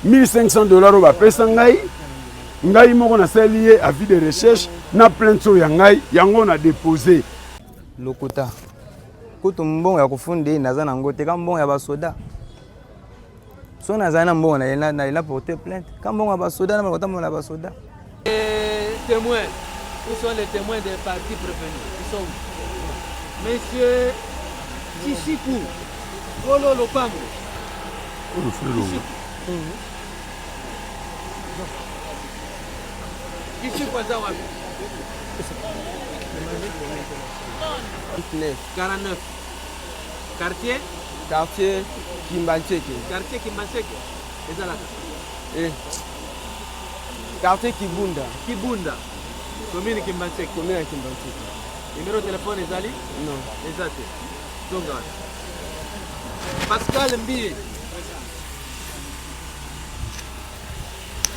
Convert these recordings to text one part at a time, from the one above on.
$1500 oyo bapesa ngai. Ngai moko nasali ye avis de recherche na plainte oyo ya ngai yango na déposé. Lokuta. Kutu mbongo ya kufundi naza nango te kama mbongo ya basoda. So naza na mbongo na ila porter plainte. Kama mbongo ya basoda na makota mbongo ya basoda. Témoins. Où sont les témoins des parties prévenues? Ils sont Monsieur Chichikou, Kolo Lopango. Chichikou Azawa. 49. Quartier Kimbancheke. Quartier Kimbancheke. Et quartier Kibunda. Kibunda. Commune Kimbancheke. Commune Kimbancheke. Numéro de téléphone Ezali? Non. Exact. Donc, Pascal Mbi.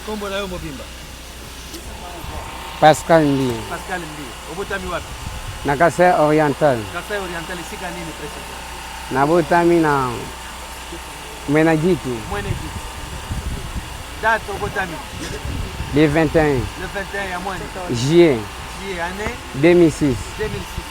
Kombo na yo mobimba. Pascal Mbi. Pascal Mbi. Obotami wapi? Na Kasai Oriental. Kasai Oriental isika nini president? Na botami na Mwenagitu. Mwenagitu. Date obotami? Le 21. Le 21 ya mwene. Juillet. Juillet année 2006. 2006.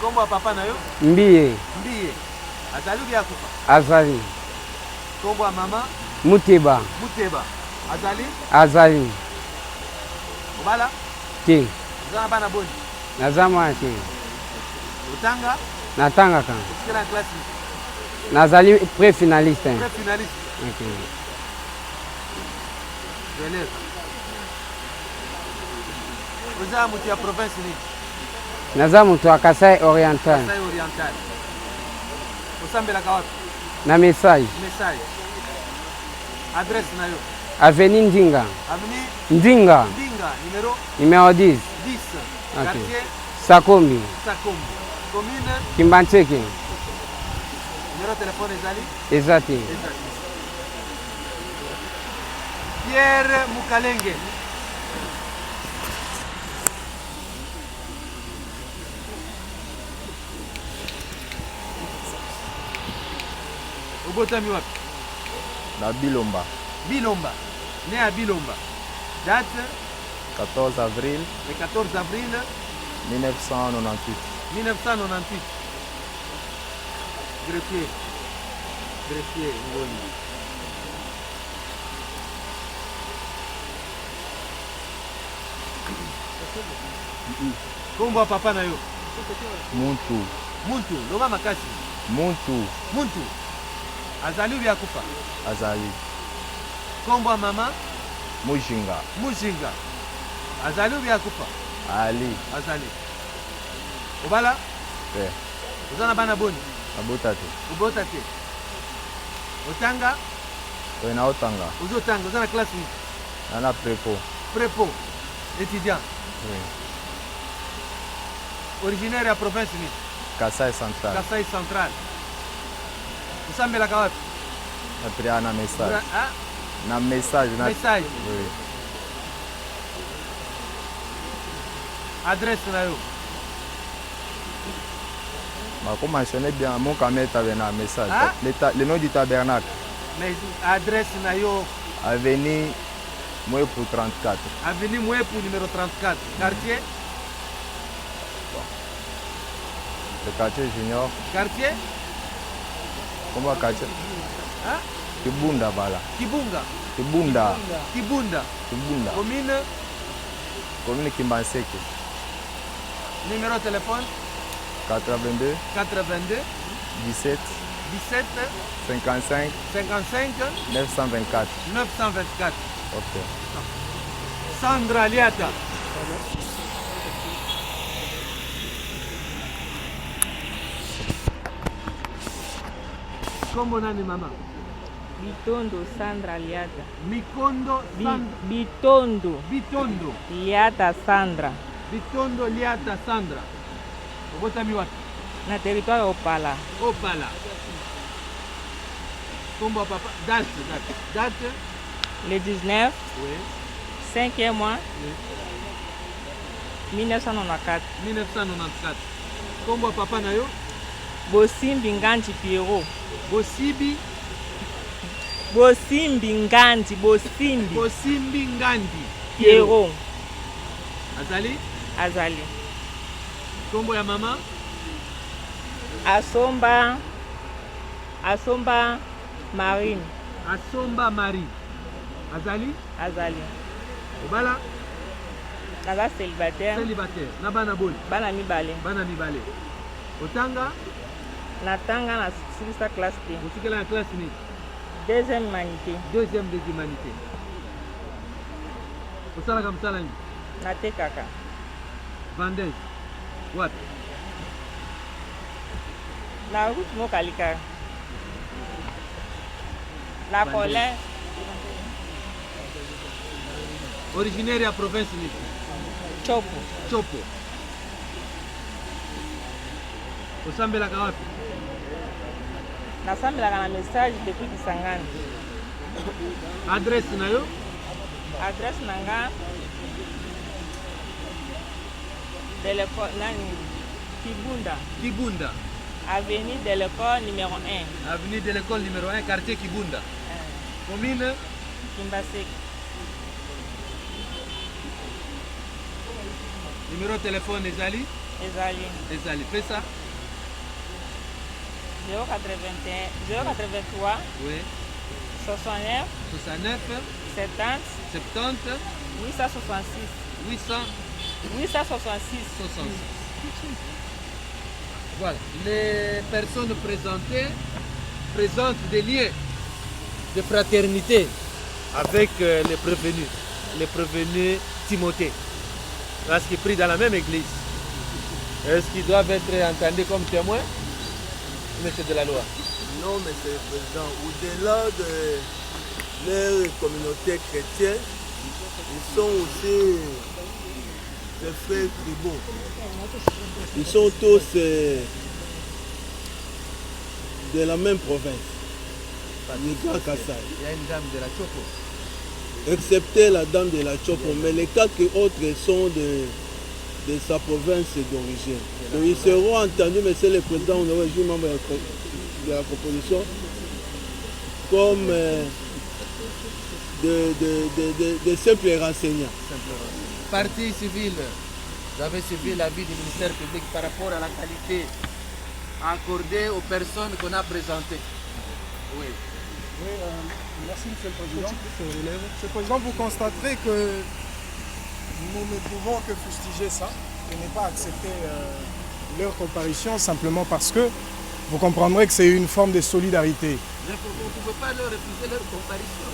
Kombo papa na yo? Mbiye. Mbiye. Azali bya kufa? Azali. Kombo mama? Muteba. Muteba. Azali? Azali. Obala? Ke. Zana bana boni? Nazama ke. Utanga? Natanga kan. Kila klasi? Nazali pré-finaliste. Pré-finaliste. Ok. Beleza. Uza mutu ya province ni? Naza mutu wa Kasai Oriental. Kasai Oriental. Usambela kawapi? Na message. Message. Adresse na yo? Avenue Ndinga. Avenue Ndinga. Ndinga. Numéro? Numéro 10. 10. Okay. Quartier? Sakombi. Sakombi. Commune? Kimbancheke. Numéro de téléphone Ezali? Exact. Exact. Pierre Mukalenge. Obotami wapi? Na Bilomba. Bilomba. Né à Bilomba. Date? 14 avril. Le 14 avril 1998. 1998. Greffier. Greffier, Ngoni. Kombo papa na yo? Muntu. Muntu, longa makasi. Muntu. Muntu. Azali bya kufa? Azali. Kombo mama? Mujinga. Mujinga. Azali bya kufa? Ali. Azali. Obala? Te. Uzana bana boni? Abota te. Ubota te. Otanga? Wena otanga. Uzotanga, uzana classe ni? Nana prepo. Prepo. Étudiant. Oui. Originaire ya province ni? Kasai Central. Kasai Central. Usambela kawapi? Napria na message. Ah? Na message. Na... Message. Oui. Adresse na yo? Mako mentionné bien mon camé tabernacle message. Ah? Le nom du tabernacle. Mais adresse na yo? Avenue Mouepou 34. Avenue Mouepou numéro 34. Quartier? Le quartier junior. Quartier? Comment quartier? Hein? Kibunda bala. Kibunga. Kibunda. Kibunda. Kibunda. Commune? Commune Kimbanseke. Numéro de téléphone? 82 82 17 17 55 55 924. 924. Ok. Sandra Liata. Kombo nani mama? Bitondo Sandra Liata. Mikondo Sandra. Bitondo. Bitondo. Liata Sandra. Bitondo Liata Sandra. Obotami wapi? Na territoire Opala. Opala. Kombo papa. Date. Le 19 Oui. 5e mois 1994. 1994. Kombo papa na yo? Bosimbi Ngandi Pierrot. Bosimbi Ngandi Pierrot. Azali. Kombo ya mama? Asomba Marine. Asomba Marie. Azali. Obala? Naza célibataire. Na bana boli? Bana mibale. Otanga? Natanga na 6e classe T. Otikela na classe ni? Deuxième humanité. Deuxième des humanités. Osalaka msala ni? Natekaka. Vendeuse. What? Na route mokalika. La colère. Originaire ya province ni? Chopo. Osambelaka wapi? Nasambelaka na message depuis Kisangani. Adresse na yo? Adresse nanga Kibunda. Avenue de l'école numéro 1. Quartier Kibunda. Commune Kimbasek. Numéro de téléphone Ezali. Fais ça. 083. Oui. 69. 70. 866. Voilà. Les personnes présentées présentent des liens de fraternité avec les prévenus Timothée. Parce qu'ils prient dans la même église. Est-ce qu'ils doivent être entendus comme témoins? Mais c'est de la loi. Non, Monsieur le Président, au-delà de leur communauté chrétienne, ils sont aussi des frères tribaux. Ils sont tous de la même province, du Grand Kassai. Il y a une dame de la Chopo. Excepté la dame de la Chopo, mais les quatre autres sont de sa province d'origine. Donc ils seront entendus, Monsieur le Président, on aurait joué membre de la composition, comme de simples renseignants. Partie civile, vous avez suivi l'avis du ministère public par rapport à la qualité accordée aux personnes qu'on a présentées. Oui. Oui, merci Monsieur le Président. Monsieur le Président, vous constaterez que nous ne pouvons que fustiger ça et ne pas accepter leur comparution simplement parce que vous comprendrez que c'est une forme de solidarité. Mais vous ne pouvez pas leur refuser leur comparution.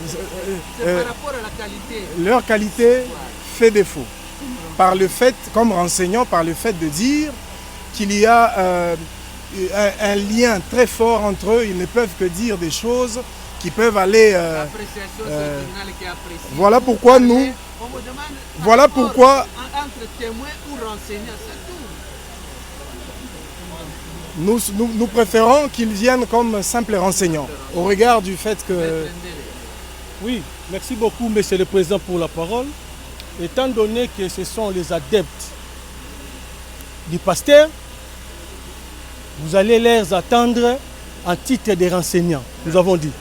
C'est par rapport à la qualité. Leur qualité fait défaut. Par le fait, comme renseignant, par le fait de dire qu'il y a un lien très fort entre eux, ils ne peuvent que dire des choses qui peuvent aller... voilà pourquoi nous... Voilà pourquoi... Entre témoins ou renseignants, c'est tout. Nous préférons qu'ils viennent comme simples renseignants, au regard du fait que... Oui, merci beaucoup, Monsieur le Président, pour la parole. Étant donné que ce sont les adeptes du pasteur, vous allez les attendre en titre de renseignants, nous avons dit.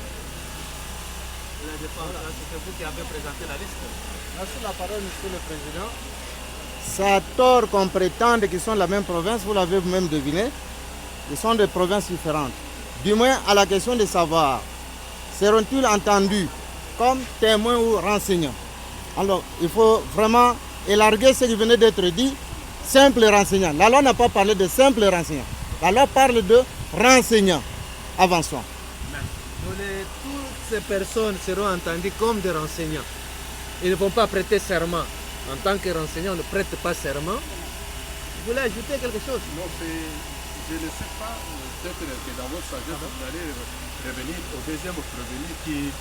C'est vous qui avez présenté la liste. Merci la parole, Monsieur le Président. C'est à tort qu'on prétende qu'ils sont de la même province, vous l'avez vous-même deviné. Ils sont de provinces différentes. Du moins, à la question de savoir, seront-ils entendus comme témoins ou renseignants? Alors, il faut vraiment élargir ce qui venait d'être dit, simple renseignant. La loi n'a pas parlé de simple renseignant. La loi parle de renseignant. Avançons. Toutes ces personnes seront entendues comme des renseignants. Ils ne vont pas prêter serment. En tant que renseignant, on ne prête pas serment. Vous voulez ajouter quelque chose? Non, je ne sais pas. Peut-être que dans votre sagesse, vous allez revenir au deuxième prévenu qui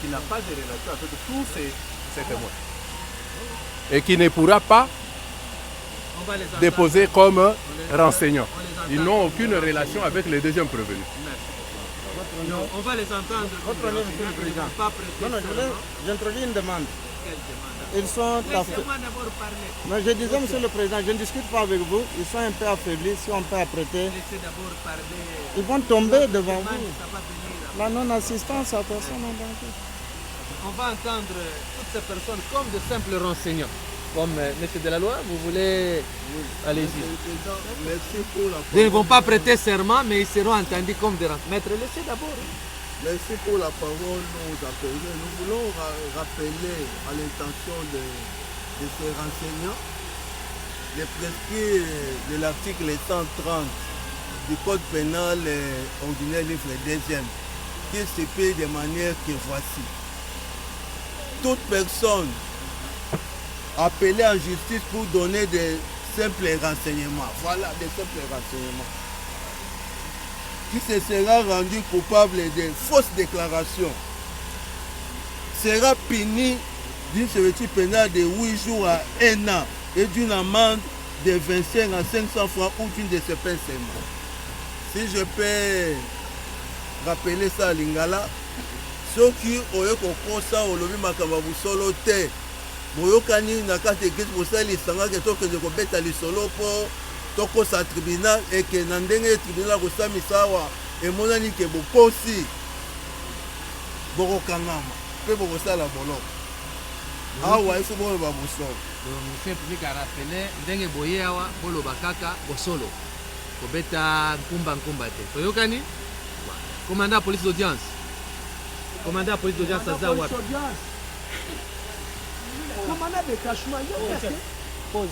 n'a pas de relation avec tous ces témoins. Et qui ne pourra pas déposer comme renseignant. Ils n'ont aucune relation avec les deuxièmes prévenus. Non, on va les entendre. Votre nom, Monsieur le Président. Non, j'introduis une demande. Quelle demande? ils sont... Mais je disais, Monsieur le Président, je ne discute pas avec vous. Ils sont un peu affaiblis. Si on peut apprêter, ils vont tomber devant vous. La non-assistance à personne en danger. On va entendre toutes ces personnes comme de simples renseignants. Comme Monsieur Delaloi, vous voulez... Allez-y. Merci pour la parole. Ils ne vont pas prêter serment, mais ils seront entendus comme des renseignants. Maître, laissez d'abord. Merci pour la parole nous appelez. Nous voulons rappeler à l'intention de ces renseignants les prescrits de l'article 130 du Code pénal ordinaire livre 2e qui s'écrit de manière que voici. Toute personne appelée en justice pour donner des simples renseignements, voilà des simples renseignements, qui se sera rendu coupable de fausses déclarations, sera puni d'une servitude pénale de 8 jours à 1 an et d'une amende de 25 à 500 francs ou d'une de ces peines seulement. Si je peux rappeler ça à Lingala, ceux qui ont kokosa olobi makambo busolo te boyokani na kati église bosali sanga ke tokende kobeta lisolo po tokosa tribunal et que na ndenge tribunal kosamisa awa emonani ke bokosi bokokangama mpe bokosala boloko awa esi boloba bosolo. Monsieur public a rappelé ndenge boye awa boloba kaka bosolo kobeta nkumba te toyokani. Commandant la police d'audience. Commandant la police d'audience à Zawad. Commandant de cachement, pause.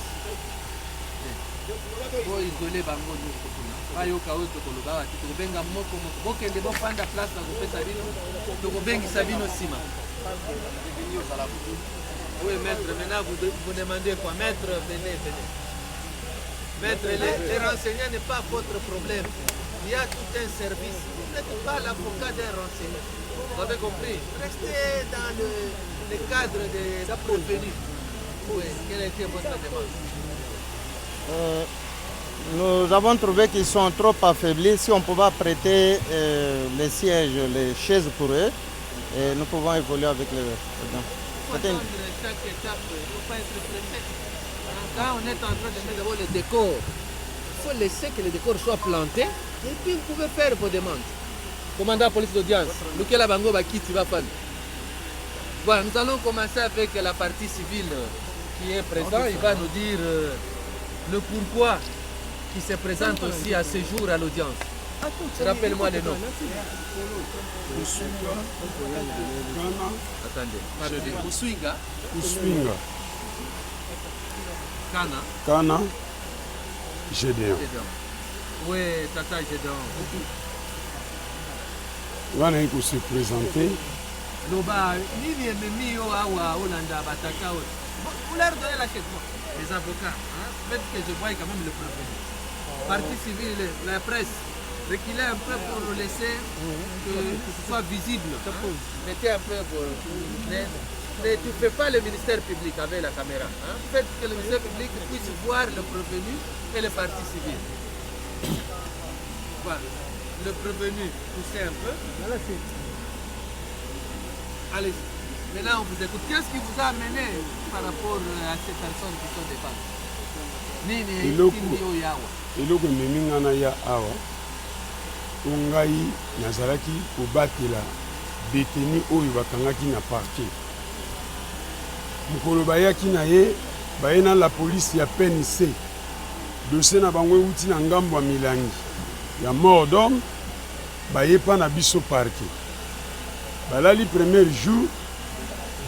Pour isoler bango bayoka oyo tokoloba tokobenga moko bokende bofanda place na kopesa bino tokobengisa bino nsima. Oui maître, maintenant vous demandez quoi? Maître, venez. Maître, les renseignements n'est pas votre problème. Il y a tout un service. Vous n'êtes pas l'avocat d'un renseignement. Vous avez compris? Restez dans le cadre de la prévenue. Oui, quelle était votre demande? Nous avons trouvé qu'ils sont trop affaiblis. Si on pouvait prêter les sièges, les chaises pour eux, et nous pouvons évoluer avec les gens. Il faut attendre chaque étape, il ne faut pas être pressé. Quand on est en train de mettre d'abord le décor, il faut laisser que le décor soit planté et puis vous pouvez faire vos demandes. Commandant la police d'audience, lequel Bango qui tu vas faire. Voilà, nous allons commencer avec la partie civile qui est présente. Il va nous dire le pourquoi qui se présente aussi à ce jour à l'audience. Rappelle-moi les noms. Attendez. Kuswinga. Kana. Gédéon. Oui, Tata Gédéon. Wana iko se présenter. Loba, nini ememi yo awa Olanda bataka. Vous leur donnez la chaise. Les avocats, peut-être que je vois quand même le problème. Partie civile, la presse, reculer un peu pour laisser que ce soit visible. Mettez un peu pour... Mais tu ne fais pas le ministère public avec la caméra. Faites que le ministère public puisse voir le prévenu et les parties civiles. Voilà. Le prévenu, poussez un peu. Allez-y. Maintenant, on vous écoute. Qu'est-ce qui vous a amené par rapport à ces personnes qui sont défendues? eloko ememi nga na ya awa po ngai nazalaki kobatela deteni oyo bakangaki na parke. Mokolo bayaki na ye baye na la polisi ya PNC, dossier na bango euti na ngambo ya milangi ya mort d'homme, baye pa na biso parke. Balali premier jour,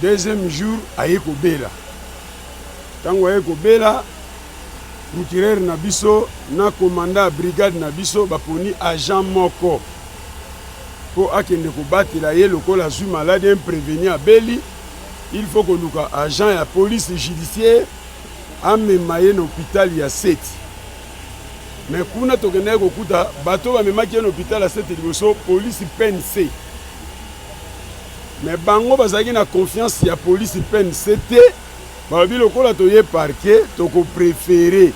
deuxième jour aye kobela. Tango aye kobela, procureur na biso na commandant brigade na biso baponi agent moko po akende kobatela ye lokola azwi malade imprévenu abeli. Il faut que nous agent ya police judiciaire amema ye na hôpital ya 7. Mais kuna tokende kokuta bato bamemaki ye na hôpital ya 7 liboso police PNC. Mais bango bazalaki na confiance ya police PNC te. Babi lokola toye parquet toko préféré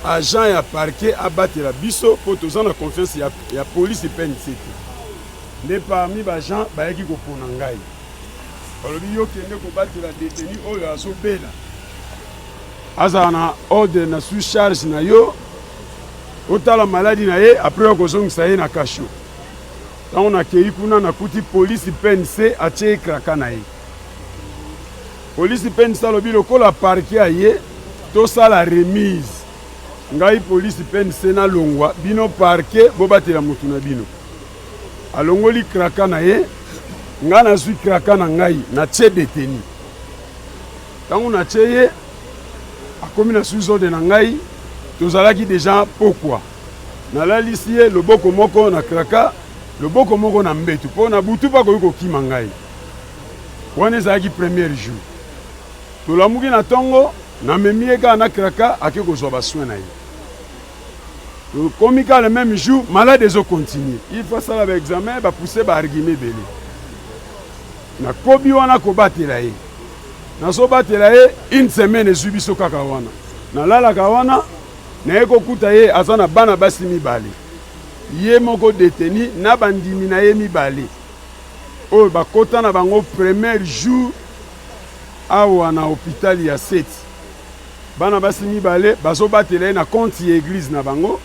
agent ya parquet abatela biso po toza na confiance ya police PNC. Mais parmi ba gens bayaki ko pona ngai. olobi yo kende kobatela détenu oyo azobela azala na ordre na sous charge na yo otala maladi na ye après okozongisa ye na kasho ntango nakei kuna nakuti polisi PNC atie ekraka na ye polisi PNC alobi lokola parke ya ye tosala remise ngai polisi PNC nalongwa bino parke bobatela mutu na bino alongoli kraka na ye nga nazwi kraka na ngai natie deteni ntango natie ye akomi na sous ordre na ngai tozalaki deja pokwa nalalisi ye loboko moko na kraka loboko moko na mbetu mpo na butu bakoki kokima ngai wana ezalaki premier jour tolamuki na ntongo namemi ye kaka na kraka ake kozwa basoin na ye tokomi kaka le même jour malade ezokontinue il faut asala baexamen bapousse baargume ebele nakobi wana kobatela ye nazobatela ye une semaine ezwi biso kaka wana nalalaka wana naye kokuta ye aza na bana basi mibale ye moko deteni na bandimi na ye mibale oyo bakota na bango premier jour awa na hôpital ya Seti bana basi mibale bazobatela ye na konti ya église na bango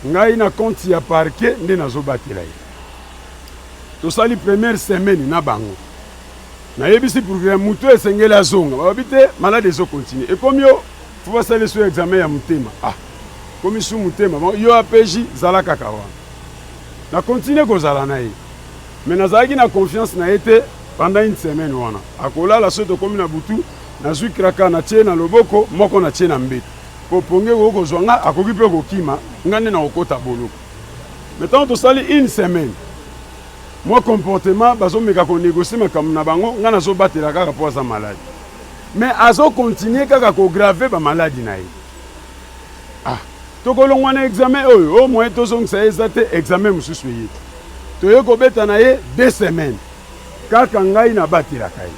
ngai na konti ya parke nde nazobatela ye tosali première semaine na bango nayebisi programme mutu esengeli azonga babi te malade ezokontinue ekomi yo fo basali so examen ya motema komi su motema yo apeji zala kaka wana na continue kozala na ye me nazalaki na confiance na ye te pendant une semaine wana akolala so tokomi na butu nazwi kraka natie na loboko moko natie na mbetu po ponge kokozwa nga akoki mpe kokima nga nde na kokota boloko maintenant tosali une semaine moi comportement bazomeka konégocier makambo na bango nga nazobatela kaka po aza maladi mais azokontinue kaka kograve bamaladi na ye tokolongwa na examen oyo au moins tozongisa ye eza te examen mosusu ye toye kobeta na ye 2 semaines kaka ngai nabatelaka ye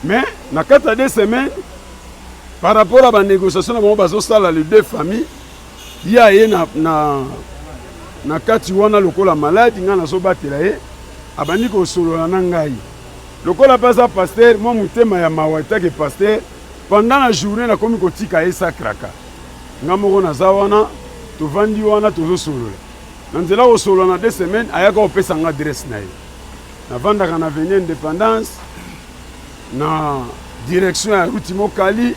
mais na kati ya 2 semaines par rapport à banégociation na bango bazosala les deux familles ya ye na kati wana lokola maladi nga nazobatela ye abandi kosolola na ngai lokola mpe aza paster mwa motema ya mawa etake paster pendant la journée nakomi kotika ye sakraka nga moko naza wana tovandi wana tozosolola na nzela kosolola na 2 semaines ayaka kopesa nga adresse na ye navandaka na avenue Indépendance na direction ya ruti mokali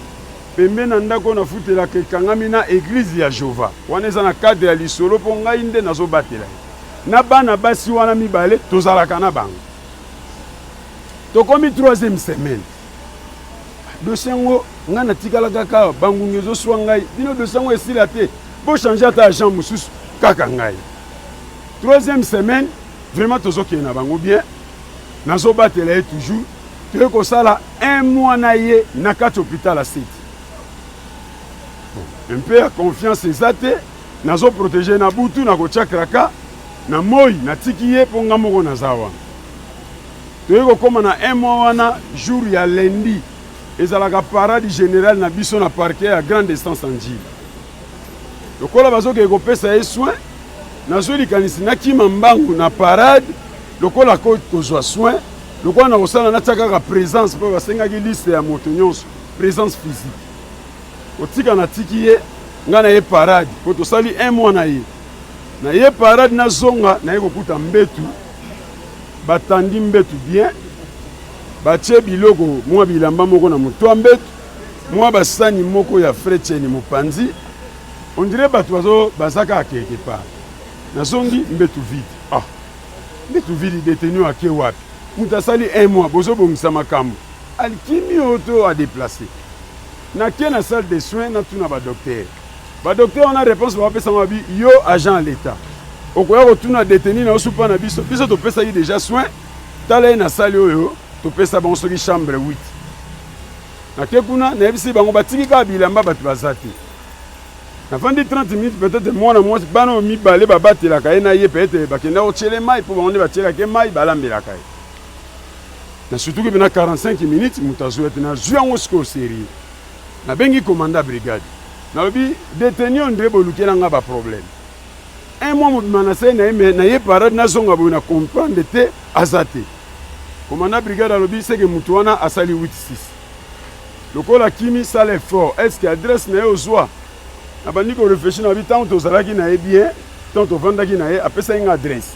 pembe na ndako nafutelaka ekangami na église ya Jova wana eza na cadre ya lisolo mpo ngai nde nazobatela ye na bana basi wana mibale tozalaka na bango tokomi 3e semaine dossier ngo nga natikala kaka bangungi ezoswa ngai bino dossier ngo esila te bochange ata agent mosusu kaka ngai 3e semaine vraiment tozokende na bango bien nazobatela ye toujours toye kosala 1 mois na ye na kati hôpital ya Seti un peu ya confiance eza te nazoprotege na butu na kotia kraka na moi natiki ye mpo nga moko naza wana toye kokóma na 1 mois wana jour ya lundi ezalaka parade générale na biso na parquet ya grande distance angile lokola bazokee kopesa ye soin nazolikanisi nakima mbangu na parade lokola kozwa soin lokola na kosala natia kaka présence mpo basengaki liste ya moto nyonso présence physique otika natiki ye nga na ye parade mpo tosali 1 mois na ye parade nazonga na ye kokuta mbetu batandi mbetu bien batie biloko mwa bilamba moko na moto ya mbetu mwa basani moko ya fretieni mopanzi ondire bato bazaka akeke pa nazongi mbetu vide mbetu vide detenu ake wapi mutu asali 1 mois bozobongisa makambo alikimi oto adeplace nakie na salle de soins natuna badokter wana réponse bapesanga babi yo agent ya l'état okoya kotuna detenu na osupa na biso topesaki déjà soin tala ye na sali oyo topesa bango soki chambre 8 nake kuna nayebisi bango batiki kaka bilamba bato baza te navandi 30 minutes peut-être mwana mwasi bana mibale babatelaka ye na ye peut-être bakenda kotiele mai mpo bango nde batielaka ye mai balambelaka ye na surtout ke na 45 minutes moto azwi ete nazwi yango sikoyo serie nabengi commanda brigade nalobi detenu ondire bolukelanga baproblème 1 mois mobima na se na ye parade nazonga boye na comprendre te aza te commandant brigade alobi c'est que mutu wana asali 8-6 lokola kimi sala effort est-ce que adresse na ye ozwa na bandi ko réfléchir na bi tant tozalaki na ye bien tant tovandaki na ye apesa ye adresse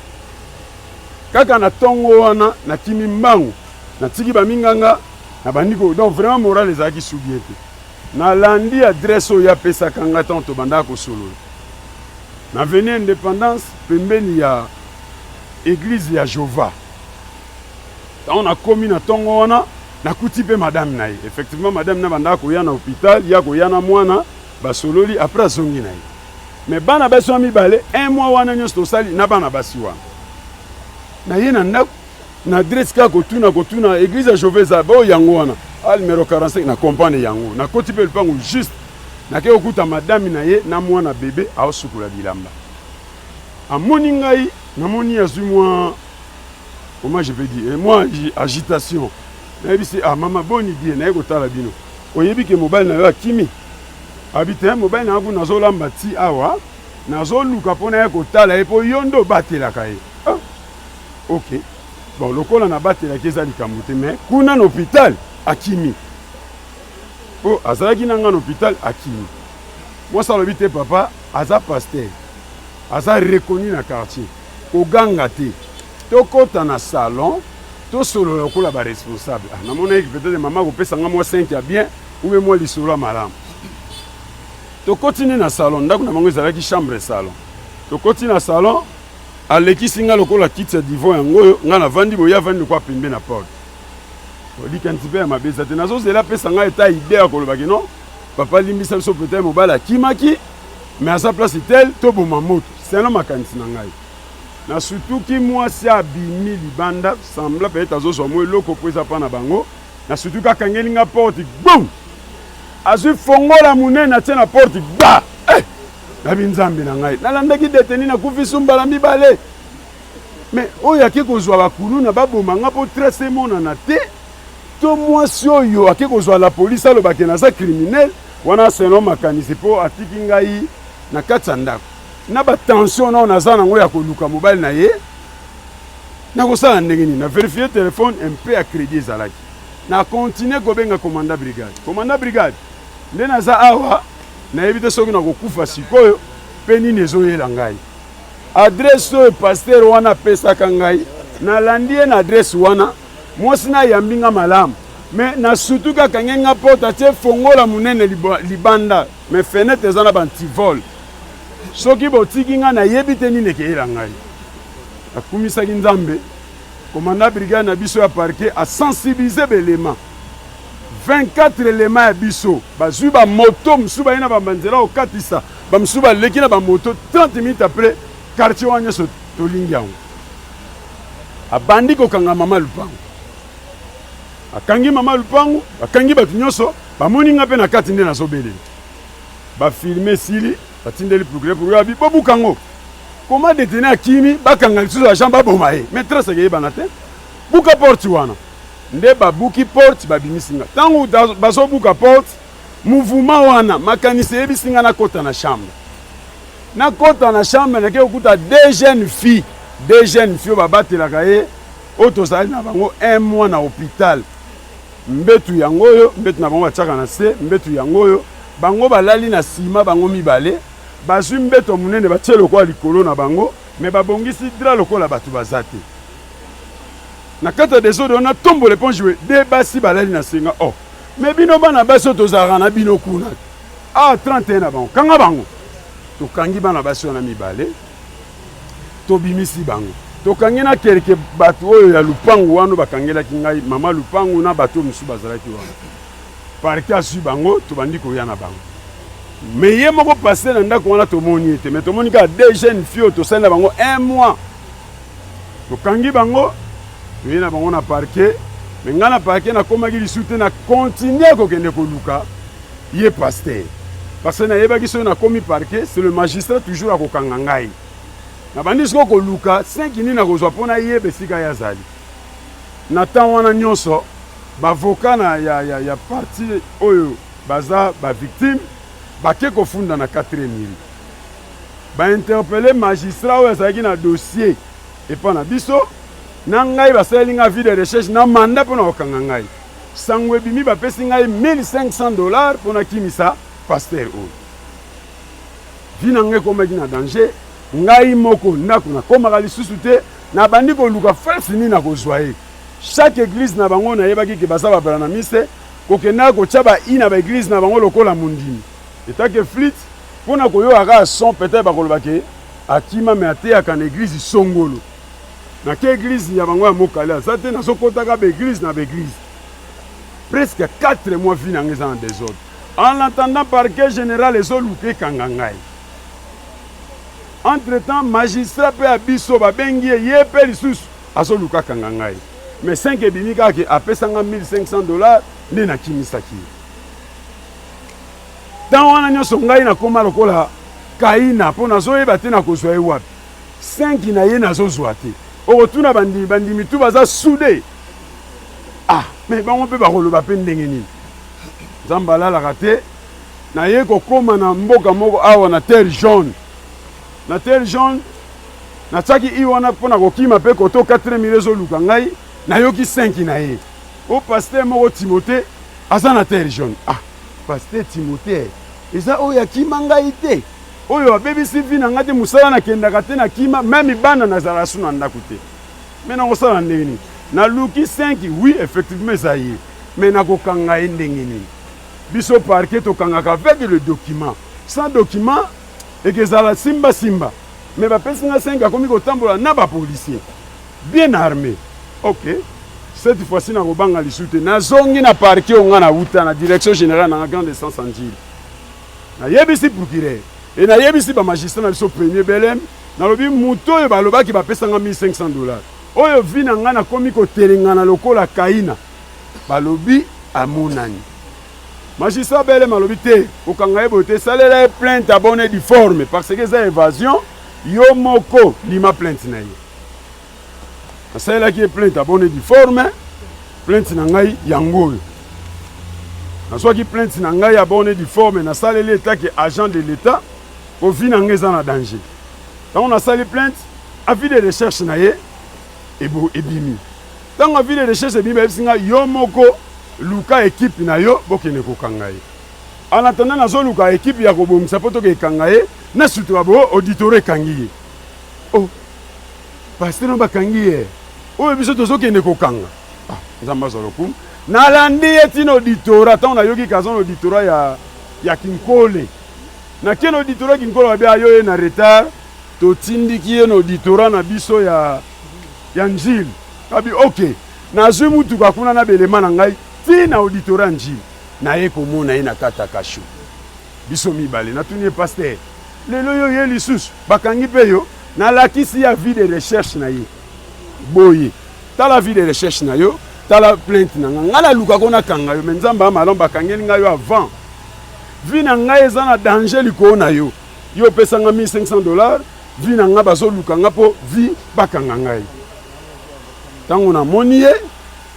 kaka na tongo wana na kimi mbangu na tiki baminganga na bandi ko donc vraiment moral ezalaki subie te na landi adresse oyo apesaka nga tant tobandaka kosolola na veni indépendance pembeni ya église ya Jova on a komi na tongo wana nakuti pe madame na ye effectivement madame na banda koya na hôpital ya koya na mwana basololi après azongi na ye mais bana basi wa mibale un mois wana nyonso tosali na bana basi wana na ye na ndako na adresse kaka kotuna église ya Jova eza bao yango wana a numéro 45 na comprendre yango na koti pe lupango juste nake okuta madame na ye na mwana bébé aosukula bilamba amoni ngai namoni azwi mwa comment je peux dire moi agitation nayebi se ah mama boni die naye kotala bino oyebi ke mobile na yo akimi abite mobile na yango nazolamba ti awa nazoluka mpona ye kotala ye mpo yo nde obatelaka ye ok bon lokola nabatelaki eza likambo te mais kuna na hôpital akimi po azalaki na nga na hôpital akimi mwasi alobi te papa aza paster aza reconnu na quartier koganga te tokota na salon tosolola lokola baresponsable namonaki peut-être mama kopesanga mwa 5 ya bien oube mwa lisolo ya malamu tokoti nde na salon ndako na bango ezalaki chambre salon tokoti na salon alekisi nga lokola kiti ya divan yango oyo nga navandi boye avandi lokwa pembe na porte olika nti mpe ya mabeza te nazozela apesa nga eta ide ya kolobaki non papa limbisa biso peut-être mobali akimaki mais aza place tel toboma moto seno makanisi na ngai na surtout ki mwasi abimi libanda sembla peut-être azozwa mwa eloko po eza mpa na bango na surtout kakangeli nga porte gbom azwi fongola monene atie na porte gba nabi nzambe na ngai nalandaki deteni nakufi sumbala mibale mais oyo ake kozwa bakuluna baboma nga mpo trese emonana te to mwasi oyo ake kozwa la polisi alobaki naza criminel wana seno makanisi mpo atiki ngai na kati ya ndako na batension nao naza nango ya koluka mobali na ye nakosala ndenge nini na verifie telefone mpe ya crédit ezalaki na continue kobenga commandant brigade nde naza awa nayebi te soki nakokufa sikoyo mpe nini ezoyela ngai adresse oyo paster wana apesaka ngai nalandi ye na adresse wana mwasi nayambi nga malamu me na surtout kaka nge nga porte atie fongola monene libanda me fenêtre eza na bantivole soki botiki nga nayebi te nini ekeyela ngai akumisaki nzambe commandant brigade na biso ya parquet asensibilize belema 24 elema ya biso bazwi bamoto mosusu baye na babanzela okatisa bamosusu baleki na bamoto 30 minutes après quartier wana nyonso tolingi yango abandi kokanga mama lupango akangi mama lupango bakangi bato nyonso bamoni nga mpe na kati nde nazobelela bafilme sili batindeli procureur abi bobukango koma detene akimi bakanga lisusu agent baboma ye maîtresse ekeyebana te buka porte wana nde babuki porte babimisi nga ntango bazobuka porte mouvement wana makanisi eyebisi nga nakota na chambre nake kokuta deux jeunes filles oyo babatelaka ye oyo tozali na bango un mois na hôpital mbetu yango oyo mbetu na bango batiaka na se mbetu yango oyo bango balali na nsima bango mibale bazwi mbeto monene batie lokola likolo na bango me babongisi dra lokola bato baza te na kati ya desordre wana tombo leponge we de basi balali na senga me bino bana basi oyo tozalaka na bino kuna 31 na bango kanga bango tokangi bana basi wana mibale tobimisi bango tokangi na kelke bato oyo ya lupangu wana bakangelaki ngai mama lupangu na bato mosusu bazalaki wana parke asui bango tobandi koya na bango me ye moko paster na ndako wana tomoni ete me tomoni kaka deux jeunes filles tosali na bango un mois tokangi bango toye na bango na parke me ngai na parke nakomaki lisu te na continue kokende koluka ye paster parce que nayebaki soki nakomi parke c'est le magistrat toujours akokanga ngai nabandi siko koluka 5 nini nakozwa mpona yeba esika ye azali na ntan wana nyonso bavoka na ya parti oyo baza bavictime bake kofunda na 4e mili bainterpele magistrat oyo azalaki na dossier epa na biso na ngai basaleli nga vie de recherche na mandat mpona kokanga ngai sango ebimi bapesi ngai $1500 mpona kimisa paster oyo vi na ngai ekomaki na danger ngai moko ndako nakomaka lisusu te nabandi koluka force nini na kozwa ye chaque église na bango nayebaki ke baza babala na mise kokendaka kotya bai na baeglise na bango lokola mondimi etake flite mpona koyoaka son peut-être bakolobake akima me ateyaka na église songolo na ke église ya bango ya mokale aza te nazokotaka baeglise na baeglise presque 4 mois vi nanga eza na désordre en attendant parquet général ezoluka ekanga ngai entre temps magistrat mpe ya biso babengi ye mpe lisusu azoluka kanga ngai mais 5 ebimi kaka apesanga $1500 nde nakimisaki ntango wana nyonso ngai nakoma lokola kaina mpo nazoyeba te nakozwa ye wapi 5 na ye nazozwa te okotuna bandimi tu baza sude me bango mpe bakoloba mpe ndenge nini nzambe alalaka te naye kokóma na mboka moko awa na terre jaune na terre jaune natiaki i wana mpona kokima mpe koto 4000 ezoluka ngai nayoki 5 na ye o paster moko timote aza na terre jaune paster timote eza oyo akima ngai te oyo abebisi vi na ngai te mosala nakendaka te na kima meme bana nazala su na ndako te me nakosala ndenge nini naluki 5 oui effectivement eza ye me nakokanga ye ndenge nini biso parquet tokangaka avec le document sans document ekezala simba me bapesi nga 5 akomi kotambola na bapolisier bien armé ok cette fois-ci nakobanga lisu te nazongi na parquet onga na wuta na direction générale na grande essence angile nayebisi procureur e nayebisi bamagistrat na biso premier belem nalobi moto oyo balobaki bapesanga $1500 oyo vi na nga nakomi kotelengana lokola kaina balobi amonani magistrat belem alobi te kokanga ye boye te salela ye plainte abone difforme parce que eza évasion yo moko lima plainte na ye nasalelaki ye plainte abone difforme plainte na ngai yango oyo nazwaki plainte na ngai abone difforme nasaleli etake agent de l'état po vi na ngai eza na danger ntango nasali plainte avis de recherche na ye ebimi ntango avis de recherche ebimi bayebisi ngai yo moko luka ekipe na yo bokende kokanga ye en attendant nazoluka ekipe ya kobongisa mpo tokekanga ye na sutoka bo auditore ekangi ye paster no bakangi ye oyo biso tozokende kokanga nzambe azwa lokumu nalandi ye tina auditora ntango nayoki kaza na auditora ya kinkole nakie na auditora ya kinkole babe ayo ye na retard totindiki ye na auditora na biso ya njili abi ok nazwi mutuka kuna na belema na ngai tina auditora ya njili naye komona ye na kati ya kasho biso mibale natuni ye paster lelo yo ye lisusu bakangi mpe yo nalakisi ya vie de recherche na ye boye tala vie de recherche na yo tala plainte na ngai nalukako nakanga yo me nzambe amalamu bakangeli ngai yo avant vi na ngai eza na danger likolo na yo yo opesanga $1500 vi na ngai bazolukanga mpo vi bakanga ngai ntango namoni ye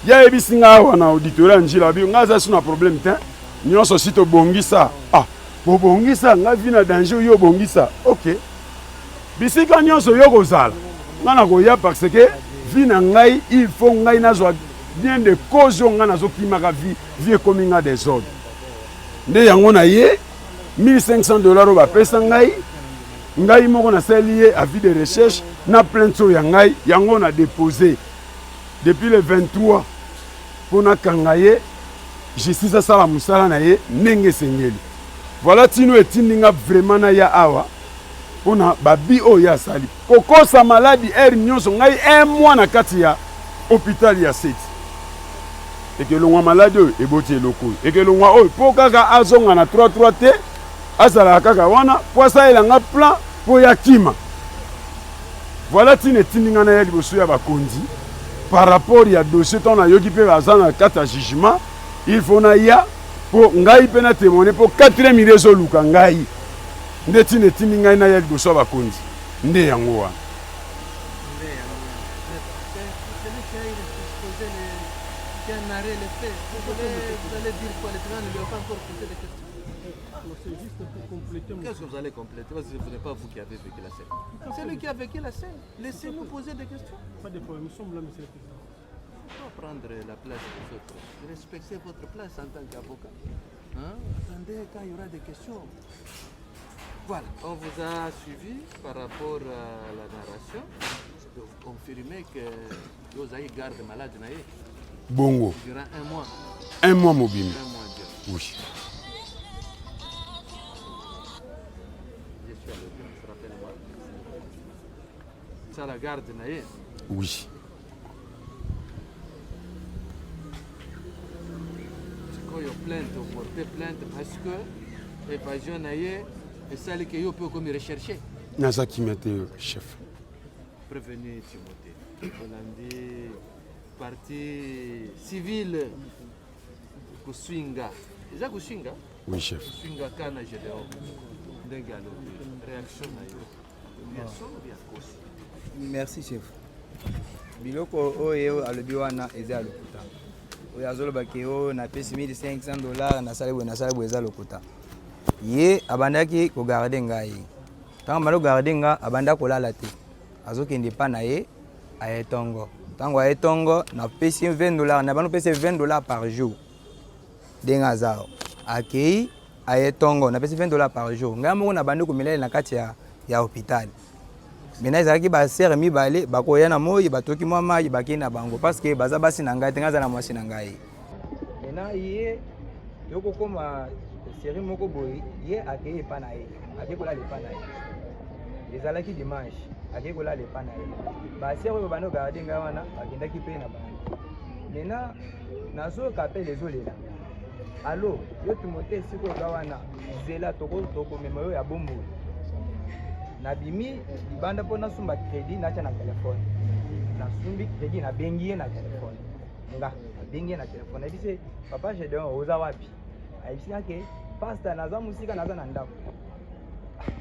yayebisi ngai awa na auditoria ya njila abi ngai aza su na problème te nyonso si tobongisa bobongisa ngai vi na danger yo obongisa ok bisika nyonso yo kozala ngai nakoya parce que vi na ngai il faut ngai nazwa bien de cause oyo ngai nazokimaka vi ekomi nga desordre nde yango na ye $1500 oyo bapesa ngai moko nasali ye avis de recherche na plainte oyo ya ngai yango na déposé depuis le 23 mpo nakanga ye justice asala mosala na ye ndenge esengeli voilà tino etindi nga vraiment na ya awa mpona babi oyo asali kokosa maladi ere nyonso ngai 1 mois na kati ya hôpital ya seti ekelongwa maladi oyo eboti eloko oyo ekelongwa oyo mpo kaka azonga na 3 te azalaka kaka wana mpo asalelanga plan mpo ya kima voilà tino etindi nga na ya liboso ya bakonzi par rapport ya dossier ntango nayoki mpe baza na kati ya jugement il faut na ya mpo ngai mpe na témoigner mpo 4 ezoluka ngai nde tina etindi ngai na ya liboso ya bakonzi nde yango wana C'est juste pour compléter. Qu'est-ce que vous allez compléter? Parce que ce n'est pas vous qui avez vécu la scène. C'est lui qui a vécu la scène. Laissez-nous poser des questions. Pas de problème, nous sommes là, monsieur le président. Pas prendre la place des autres. Respectez votre place en tant qu'avocat. Hein? Attendez quand il y aura des questions. Voilà, on vous a suivi par rapport à la narration. Vous confirmez que vous avez garde malade. Bongo. Durant un mois. Un mois mobile. Un mois, Dieu. Oui. Je suis à l'audience, rappelle-moi. Ça la garde, Naïe? Oui. Plainte, porter plainte parce que l'évasion Naïe est celle que vous pouvez comme rechercher. Nasa qui m'était chef. Prévenez Timothée. Hollandi, parti civil, Kuswinga. Is that Kuswinga? Oui, chef. Kuswinga Kana Gédéon. Dengalo. Réaction Naïe. Merci, chef. Biloko oyo alobi wana eza ya lokuta. Oyo azoloba ke oyo napesi $1,500 nasala boye eza lokuta. Ye abandaki kogarde ngai. Ntango bando garde nga abanda kolala te. Azokende pa na ye aye tongo. Ntango aye tongo napesi $20 na bando pesi $20 par jour. Denga zao. Akei aye tongo napesi $20 par jour. Ngai moko na bando komelele na kati ya hôpital. Maintenant ezalaki basere mibale bakoya na moi batoki mwa mai bakei na bango parce que baza basi na ngai te ngai aza na mwasi na ngai. Maintenant ye yoko koma série moko boye ye akei epa na ye akei kolala epa na ye ezalaki dimanche akei kolala epa na ye basere oyo bando garde ngai wana bakendaki mpe na bango. Maintenant nazoyoka apele ezolela alo yo Timothée sikoyo oza wana nzela tokomema oyo ya bomboyi nabimi libanda mpo nasumba crédit natya na telefone nasumbi crédit nabengi ye na telefone nga nabengi ye na telefone ayebisi papa Gédéon oza wapi ayebisi ke pasteur naza mosika naza na ndako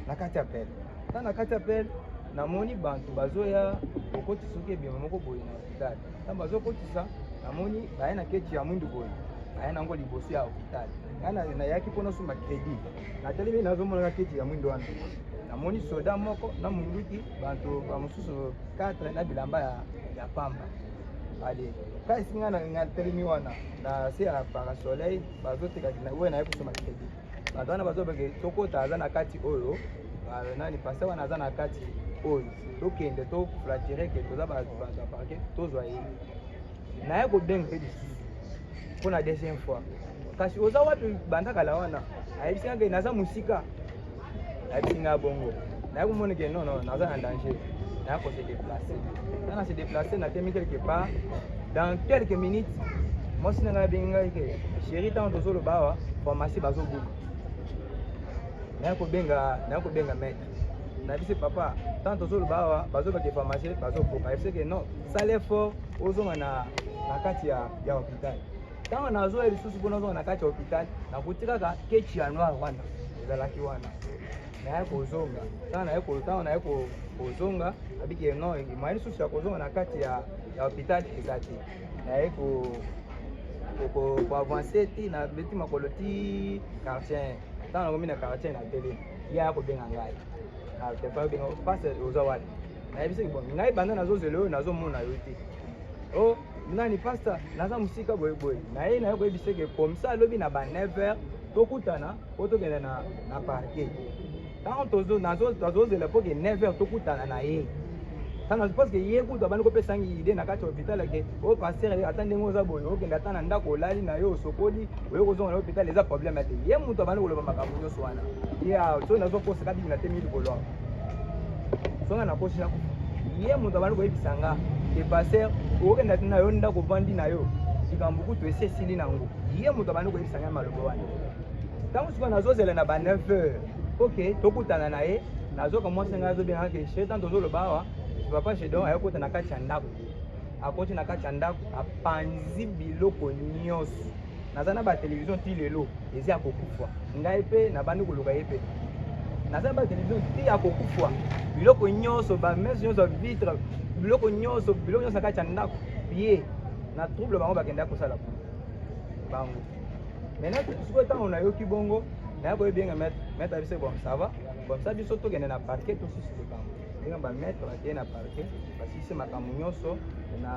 na kati ya pele ta na kati ya pele namoni bantu bazoya kokotisa soki ebima moko boye na hôpital ntango bazokotisa namoni baye na keti ya mwindu boye baye nango liboso ya hôpital ngai nayaki mpo nasumba crédit natelemi nazomonaka keti ya mwindu wana namoni soda moko na munduki bantu bamosusu 4 na bilamba ya pamba ale kasi nga na telemi wana na se ya parasoleil bazoteka na we na yekusoma crédit bantu wana bazobeke tokota aza na kati oyo nani pase wana aza na kati oyo tokende toflatire ke toza bantu ya parke tozwa ye naye kobenga mpe lisusu mpo na deuxième fois kasi oza wapi bandakala wana ayebisi ngake naza mosika ayebisi bongo naye komona ke non naza na danger naye ko se déplacer nana se déplacer natemi quelque part dans quelques minutes mwasi na ngai abengi ngai ke chéri ntango tozoloba awa pharmacie bazobuka naye kobenga maître nayebisi papa ntango tozoloba awa bazobake pharmacie bazobuka ayebisi ke non sala effort ozonga na kati ya hôpital ntango nazoya lisusu mpo nazonga na kati ya hôpital nakuti kaka kechi ya noir wana ezalaki wana naye kozonga ntango naye kozonga abiki no imani lisusu ya kozonga na kati ya hôpital eza te naye koavance ti na beti makolo ti quartier ntango nakomi na quartier na tele ye akobenga ngai abenga pase oza wale nayebisi bon ngai banda nazozela oyo nazomona yo te o nani pasteur naza mosika boyeboye naye koyebisa ke komsa alobi na ba 9h tokutana po tokende na parke ntango tozozela mpo ke 9h tokutana na ye ntango parce ke ye kutu abandi kopesangi ide na kati ya hôpital ke o paster ata ndenge oza boye okende ata na ndako olali na yo osokoli oye kozonga na hôpital eza problème te ye moto abandi koloba makambo nyonso wana ye soki nazokosaka biki na te mili kolwa songa nakosi nakufa ye moto abandi koyebisa nga ke paster okende ati na yo ndako vandi na yo likambo kutu esi esili nango ye moto abandi koyebisa nga maloba wana ntango sikoyo nazozela na ba 9h ok tokutana na ye nazoka mwasi ngai azobenga ke chéri ntango tozoloba awa papa Gédéon ayokota na kati ya ndako akoti na kati ya ndako apanzi biloko nyonso naza na batelevizio ti lelo ezi ya kokufa ngai mpe nabandi koluka ye mpe naza na batelevizio ti ya kokufa biloko nyonso bamese nyonso vitre biloko nyonso na kati ya ndako ye na trouble bango bakendaki kosala bango maintenant sikoyo ntango nayoki bongo mais boye bien mettre avec bon ça va comme ça biso to gene na parquet to sisi to kam bien ba mettre ba na parquet parce que c'est makambo nyonso na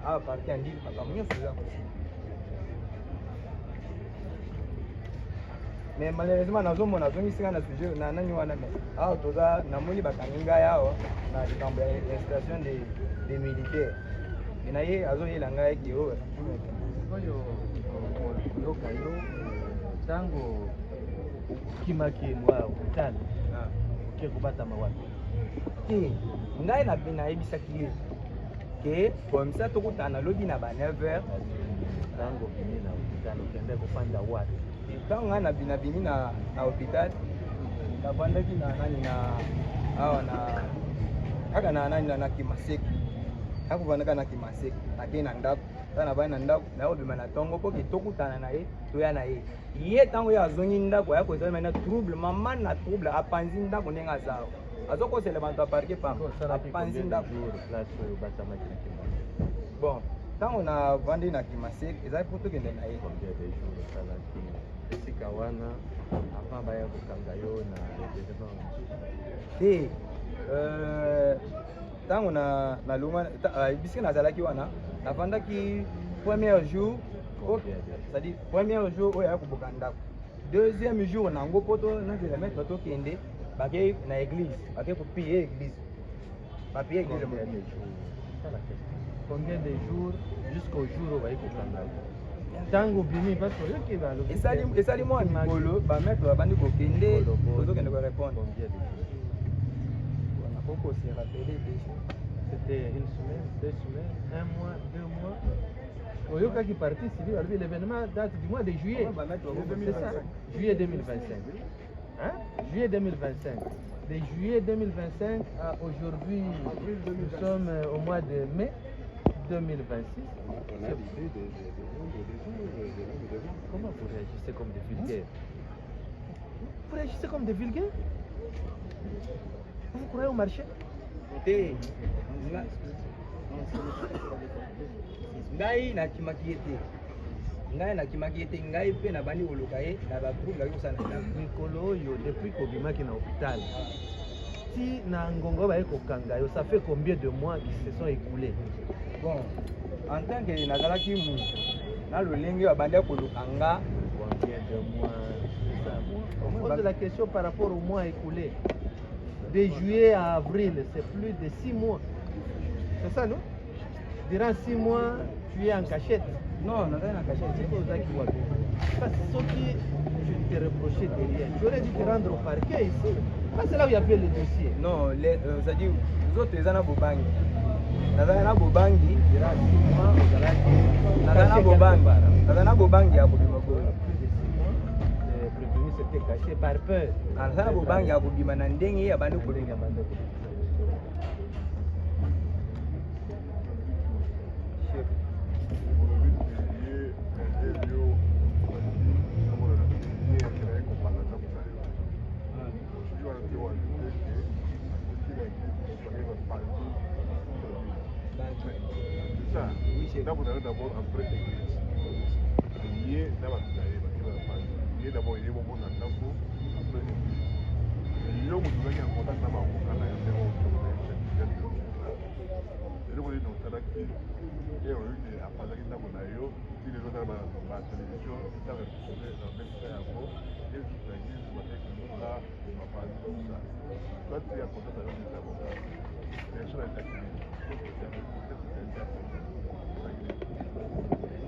a parquet andi makambo nyonso za ko mais malheureusement nazomona zongisinga na sujet na nani wana mais awa toza namoni bakangi ngai awa na likambo ya installation des militaires et na ye azoyela ngai ki oyo oyo yoka yo ntango okimaki mwa hôpital oke kobatama wapi te ngai nayebisaki ye ke komisa tokutana lobi na ba 9h ntango bimi na hôpital okende kofanda wapi ntango ngai nabini na hôpital navandaki na nani na awa na kaka na nani na Kimaseki akuvandaka na Kimaseki akei na ndako ta na bani na ndako nayobima na ntongo mpo ke tokutana na ye toya na ye ye ntango ye azongi ndako aya koezala na trouble mama na trouble apanzi ndako ndenge aza azokosela bato aparke pamba apanzi ndako bon ntango navandi na Kimaseki ezali mpo tokende na ye esika wana avant baya kokanga yo na te ntango na luma bisika nazalaki wana navandaki premier jour c'est-à-dire premier jour oyo aya koboka ndako deuxième jour nango mpo nazela maître tokende bakei na église bakei kopie église bapie église combien de jours jusqu'au jour oyo bayi kokanga ntango bimi parce que esali mwa mikolo bamaître babandi kokende ozokende korépondre nakoko se rappele c'était une semaine, 2 semaines, 1 mois, 2 mois. Oyoka qui parti civil, alors l'événement date du mois de juillet. C'est ça, juillet 2025. Hein? Juillet 2025. De juillet 2025 à aujourd'hui, nous sommes au mois de mai 2026. Comment vous réagissez comme des vulgaires? Vous réagissez comme des vulgaires? Vous croyez au marché? ngai nakimaki ye te ngai mpe nabandi koluka ye na batrouble aki kosala na mikolo oyo depuis kobimaki na hôpital ti na ngongo baye kokanga yo ça fait combien de mois qui se sont écoulés? Bon en tant que nazalaki mutu na lolenge babandi koluka nga combien de mois? On pose la question par rapport au mois écoulé. De juillet à avril, c'est plus de 6 mois. C'est ça, non? Durant 6 mois, tu es en cachette. Non, non, en cachette. C'est pour ça qu'il voit. Parce que ce qui tu te reprochais de rien, tu aurais dû te rendre au parquet ici. C'est là où il y avait le dossier. Non, c'est-à-dire, nous autres, ils ont un bobangi. Nous avons un bobangi. Durant 6 mois, vous allez nous avons un bobangi. Nous avons un bobangi à Boubimako. C'était caché par peur. Anzana bobangi akubima na ndenge ya bandi kulinga mande. D'abord après l'église. D'abord il y a un moment d'abord après il y a un moment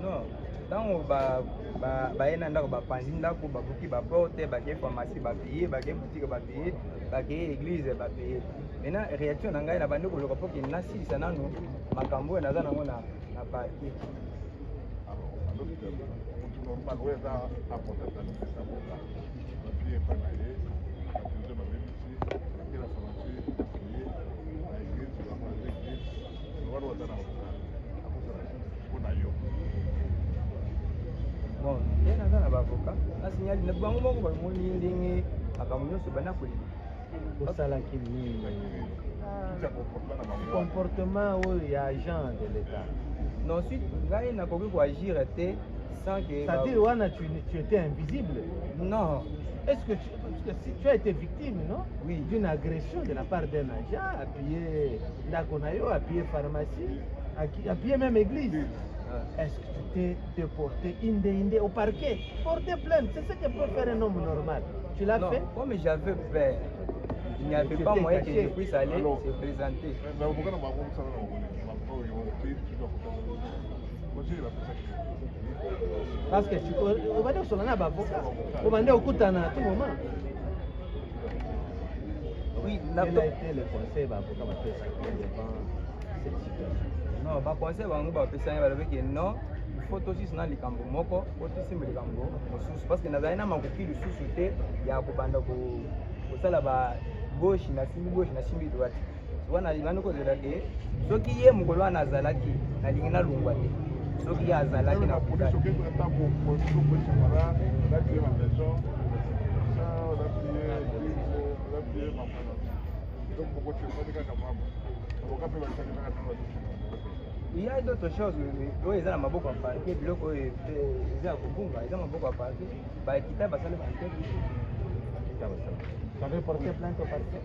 non, ntango bayena ndako bapanzi ndako babuki baporte bakei pharmacie bapaye bakei boutique bapaye bakei église bapaye maintenant réaction na ngai na bandi koloka mpo ke nasilisa nano makambo oyo naza nango na parti bon ye naza na baavocat nasinyali na bango moko bamoni ndenge makambo nyonso bana koyeba osalaki nini comportement oyo ya agent de l'état non ensuite ngai nakoki koagir te sans que c'est-à-dire wana tu étais invisible non est-ce que, parce que si tu as été victime, non? Oui. D'une agression de la part d'un agent, appuyé Nakonayo, appuyé pharmacie, appuyé même église. Est-ce que tu t'es déporté indé au parquet? Porter plainte, c'est ce que peut faire un homme normal. Tu l'as fait? Non, mais j'avais peur. Il n'y avait pas moyen que je puisse aller se présenter. Parce que on va dire sur l'année avocat, on va dire au coup à tout moment. Oui, quel a été le conseil d'avocat devant cette situation? Non, le conseil d'avocat non. Il faut aussi se les cambo moko, aussi les cambo parce que nous avons makoki le sous-souté, il y a beaucoup de ça là-bas gauche na simbi droite. Wana lingana ko zela ke soki ye mukolo na zalaki na lingana lungwa te. Soki ya zalaki na kuda. Il y a d'autres choses, oui, ils ont maboko à parquer, ils ont à Kubunga, ils ont maboko à parquer, bah, quitter, bah, ça le parquet. Tu avais porté plainte au parquet?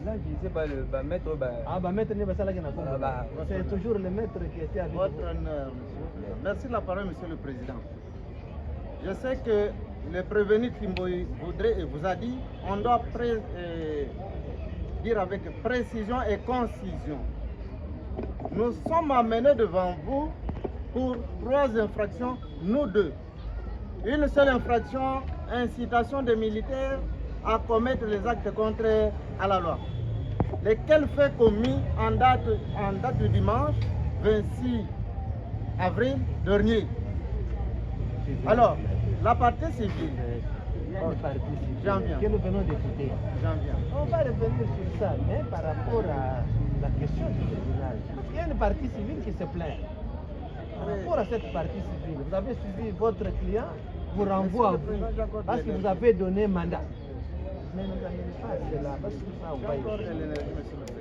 Là, je ne sais pas, le maître, bah. Ah, bah, maître, c'est toujours le maître qui était avec votre honneur, monsieur. Merci de la parole, monsieur le président. Je sais que le prévenu Timboy voudrait et vous a dit, on doit dire avec précision et concision. Nous sommes amenés devant vous pour 3 infractions, nous 2. Une seule infraction, incitation des militaires à commettre les actes contraires à la loi. Lesquels faits commis en date du dimanche 26 avril dernier. Alors, la partie civile, que nous venons d'écouter. On va revenir sur ça, mais par rapport à la question du tribunal, il y a une partie civile qui se plaint. Par rapport à cette partie civile, vous avez suivi votre client, vous renvoie à vous, parce que vous avez donné mandat. Mais nous n'avons pas cela, parce que ça, on va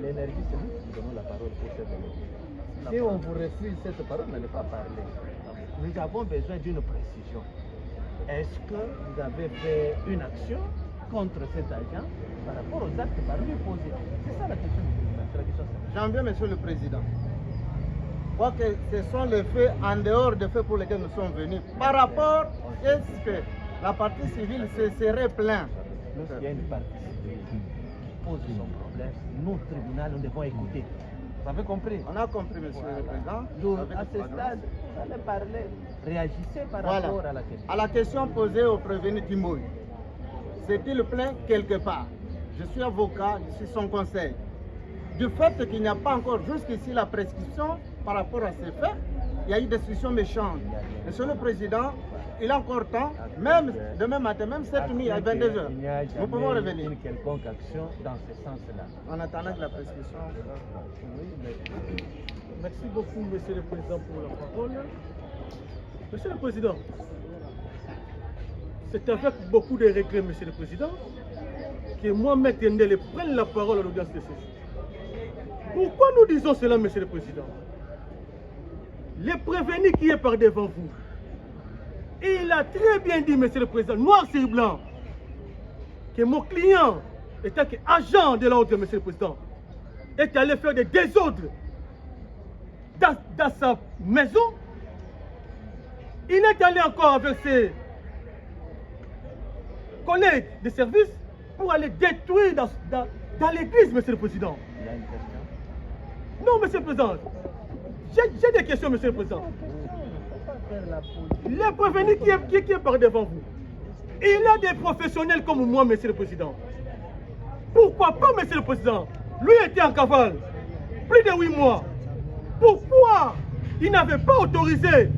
l'énergie, c'est nous qui vous donnons la parole pour cette énergie. Si on vous refuse cette parole, vous n'allez pas parler. Nous avons besoin d'une précision. Est-ce que vous avez fait une action contre cet agent par rapport aux actes par lui posés? C'est ça la question du tribunal. J'en viens, monsieur le président. Je crois que ce sont les faits en dehors des faits pour lesquels nous sommes venus. Par rapport, est-ce que la partie civile se serait plainte? Lorsqu'il y a une partie civile qui pose son problème, nous, tribunal, nous devons écouter. Vous avez compris? On a compris, monsieur le président. Donc, à ce stade, vous allez parler, réagissez par rapport à la question. À la question posée au prévenu Timboy, s'est-il plaint quelque part? Je suis avocat, je suis son conseil. Du fait qu'il n'y a pas encore jusqu'ici la prescription par rapport à ces faits, il y a eu des discussions méchantes. Monsieur le Président, il a encore temps, même demain matin, même cette nuit à 22h, nous pouvons revenir. Une quelconque action dans ce sens-là. En attendant que la prescription. Merci beaucoup, Monsieur le Président, pour la parole. Monsieur le Président, c'est avec beaucoup de regrets, Monsieur le Président, que moi, Maître Ndele, prenne la parole à l'audience de session. Pourquoi nous disons cela, Monsieur le Président? Le prévenu qui est par devant vous, il a très bien dit, Monsieur le Président, noir sur blanc, que mon client, étant agent de l'ordre, Monsieur le Président, est allé faire des désordres dans sa maison. Il est allé encore avec ses collègues de service pour aller détruire dans l'église, Monsieur le Président. Il y a une question? Non, Monsieur le Président. J'ai des questions, Monsieur le Président. Le prévenu qui est par devant vous, il a des professionnels comme moi, Monsieur le Président. Pourquoi pas, Monsieur le Président? Lui était en cavale plus de 8 mois. Pourquoi il n'avait pas autorisé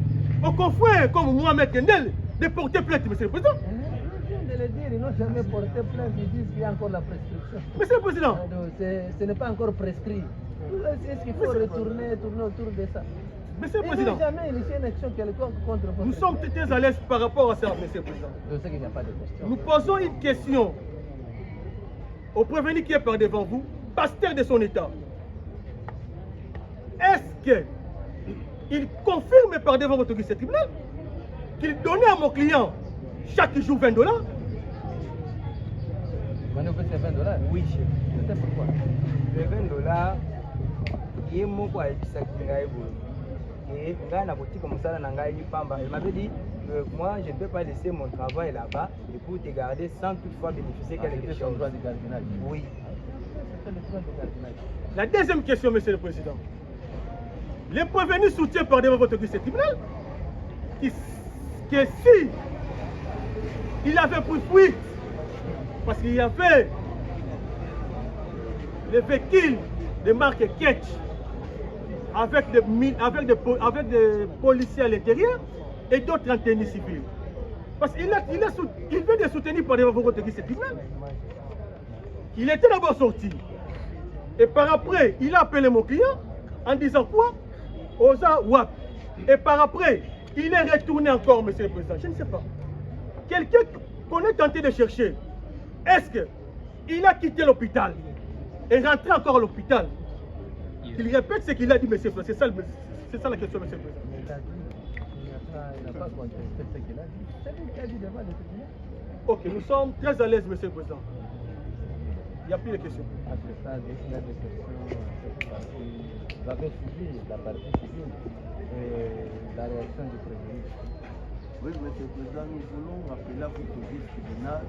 aux confrères comme moi, Maître Ndele, de porter plainte, Monsieur le Président? Je viens de le dire, ils n'ont jamais porté plainte, ils disent qu'il y a encore la prescription. Monsieur le Président, ce n'est pas encore prescrit. Est-ce qu'il faut tourner autour de ça? Monsieur le Président, jamais initié une action quelconque contre votre... Nous sommes très à l'aise par rapport à ça, Monsieur le Président. Je sais qu'il n'y a pas de question. Nous posons une question au prévenu qui est par devant vous, pasteur de son État. Est-ce qu'il confirme par devant votre tribunal qu'il donnait à mon client chaque jour $20? c'est 20 $? Oui, chef. C'était pourquoi? Les 20 $, il y a mon quoi, il m'avait dit que moi je ne peux pas laisser mon travail là-bas et pour te garder sans toutefois bénéficier quelque chose. Oui. La deuxième question, Monsieur le Président. Les prévenus soutiennent par devant votre tribunal que si il avait pris fuite, parce qu'il y avait le véhicule de marque Ketch avec des policiers à l'intérieur et d'autres en tenue civile. Parce qu'il vient de soutenir par devant votre tribunal. Il était d'abord sorti. Et par après, il a appelé mon client en disant quoi? Oza Wap. Et par après, il est retourné encore, Monsieur le Président. Je ne sais pas. Quelqu'un qu'on est tenté de chercher, est-ce qu'il a quitté l'hôpital et rentré encore à l'hôpital? Il répète ce qu'il a dit, Monsieur le Président. C'est ça la question, Monsieur le Président. Il n'a pas contesté ce qu'il a dit. C'est lui qui a dit devant le tribunal. Ok, nous sommes très à l'aise, Monsieur le Président. Il n'y a plus de questions. À ce stade, il y a des questions. Vous avez suivi la partie civile et la réaction du président. Oui, Monsieur le Président, nous voulons rappeler à votre tribunal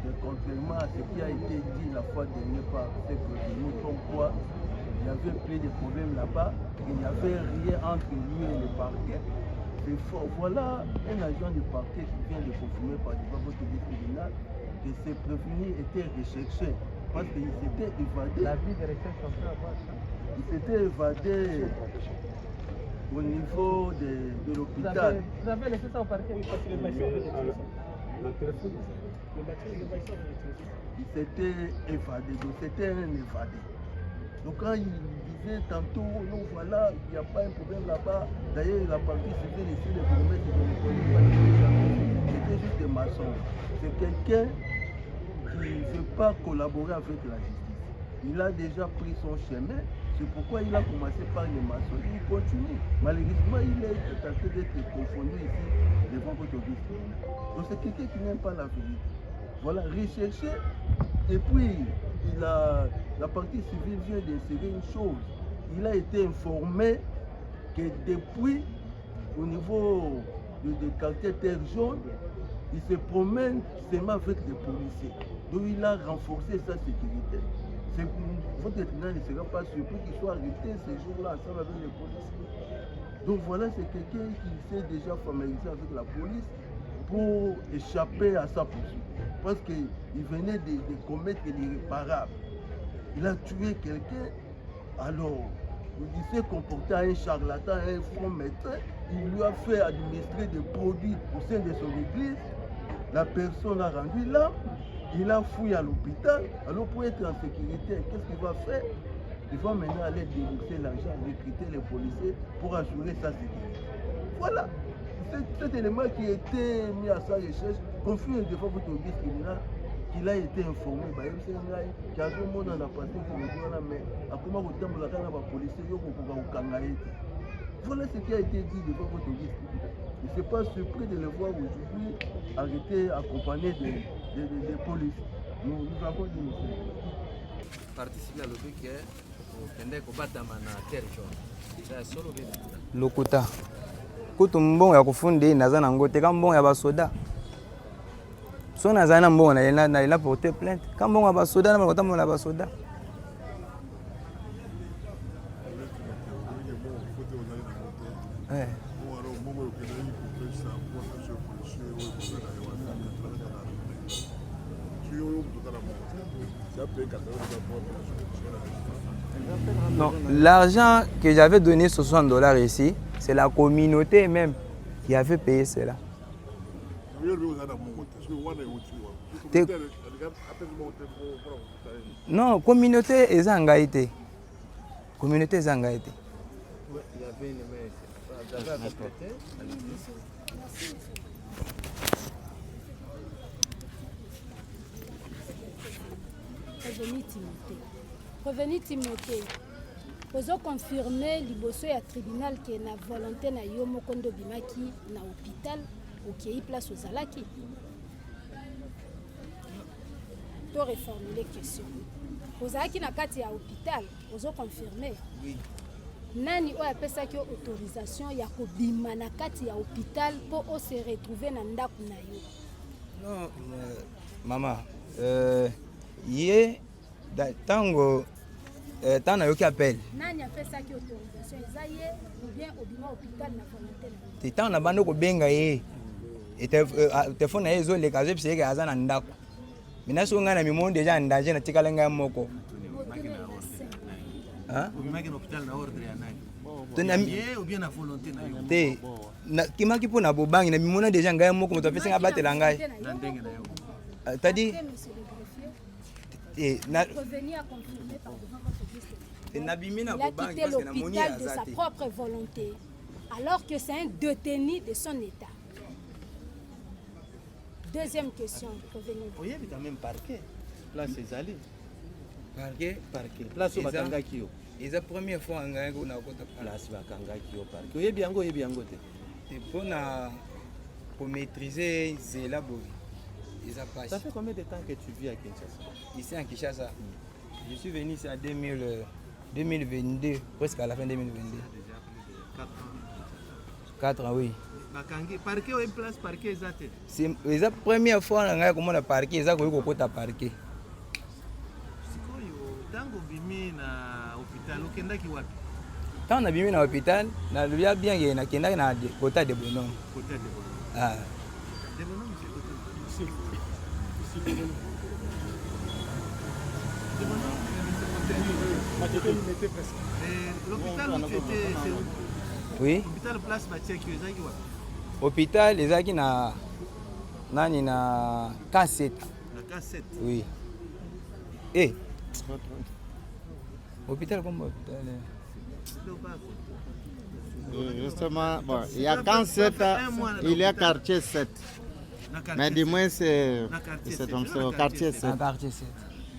que contrairement à ce qui a été dit la fois dernière par ces prévenus, comme quoi il y avait plus de problèmes là-bas, il n'y avait rien entre lui et le parquet. Et voilà un agent du parquet qui vient de confirmer par votre tribunal que ces prévenus étaient recherchés parce qu'ils s'étaient évadés. La vie de recherche, on peut avoir ça. Ils s'étaient évadés au niveau de l'hôpital. Vous avez laissé ça au parquet? Ils s'étaient évadés, donc c'était un évadé. Donc quand il disait tantôt, non voilà, il n'y a pas un problème là-bas, d'ailleurs la partie civile ici, les kilomètres c'était juste des maçons. C'est quelqu'un qui ne veut pas collaborer avec la justice. Il a déjà pris son chemin, c'est pourquoi il a commencé par les maçons. Il continue. Malheureusement, il est tenté d'être confondu ici devant votre audience. Donc c'est quelqu'un qui n'aime pas la vérité. Voilà, rechercher. Et puis, la partie civile vient d'insérer une chose. Il a été informé que depuis, au niveau du quartier Terre Jaune, il se promène seulement avec des policiers. Donc il a renforcé sa sécurité. Votre tribunal ne sera pas surpris qu'il soit arrêté ce jour-là ensemble avec les policiers. Donc voilà, c'est quelqu'un qui s'est déjà familiarisé avec la police pour échapper à sa poursuite. Parce qu'il venait de commettre l'irréparable. Il a tué quelqu'un, alors il s'est comporté à un charlatan, à un faux médecin. Il lui a fait administrer des produits au sein de son église. La personne a rendu l'âme. Il a fouillé à l'hôpital. Alors pour être en sécurité, qu'est-ce qu'il va faire? Il va maintenant aller débourser l'argent, recruter les policiers pour assurer sa sécurité. Voilà. Cet élément qui était mis à sa recherche confirme devant votre audience criminelle qu'il a été informé. Il y a un monde dans la partie qui me dit mais à comment vous dites que la policier voilà ce qui a été dit devant votre audience criminelle. Je ne suis pas surpris de le voir aujourd'hui arrêté accompagné des policiers. Nous avons dit monsieur. Participer à l'objet qui est Lokuta. Kutu mbongo ya kufundi naza na ngote kama mbongo ya basoda. So naza na mbongo na ila porter plainte. Kama mbongo ya basoda na makota mbongo ya basoda. Non, l'argent que j'avais donné, $60 ici, c'est la communauté même qui avait payé cela. Non, communauté est engagée. Communauté est engagée. Revenu Timothée. Vous confirmer liboso ya tribunal que na volonté na yo mokondo bimaki na hôpital ou qui place aux alaki. to reformuler question ozalaki na kati ya hôpital ozoconfirme nani oyo apesaki autorisation ya kobima na kati ya hôpital mpo ose retrouve na ndako na yo? Non, mama, ye ntango ntango nayoki appel nani apesaki autorisation eza ye ou bien obima hôpital na volonté na yo? te ntango na banda kobenga ye telefone na ye ezoleka azopesa yeke aza na ndako mina soki ngai na mimoni deja na danger natikala ngai moko te kimaki mpo na bobangi na mimona deja ngai moko moto apesi ngai abatela ngai tadi nabimi na bobangi parce que namoni aza te. Il a quitté l'hôpital de sa propre volonté alors que c'est un détenu de son état. Deuxième question, revenez. Oui, mais quand même parquet. Place ezali. Parquet? Parquet. Place bakangaki yo. Eza première fois ngai ko na kota place bakangaki yo parquet. Oyebi yango te. Et pour na pour maîtriser zela boy. Eza pas. Ça fait combien de temps que tu vis à Kinshasa? Ici à Kinshasa. Je suis venu ici en 2022, presque à la fin 2022. 4 ans, oui. Bakangi parquet ou une place parquet exacte. C'est la première fois que je suis parquet, c'est que je parquet. Tango bimi na hôpital, okendaki wapi? Quand on a bimi na hôpital, na lobia bien que na kenda na kota de bonhomme. Kota de bonhomme. Ah. De bonhomme c'est côté. Ici. De bonhomme. L'hôpital où tu étais, c'est où? Oui. Hôpital place Batiaki, ezaki wapi? Hôpital ezaki na nani na K7. Na K7. Oui. Eh. Hôpital comme hôpital. Justement, bon, il y a K7, il y a quartier 7. Mais du moins c'est au quartier 7. Na quartier 7.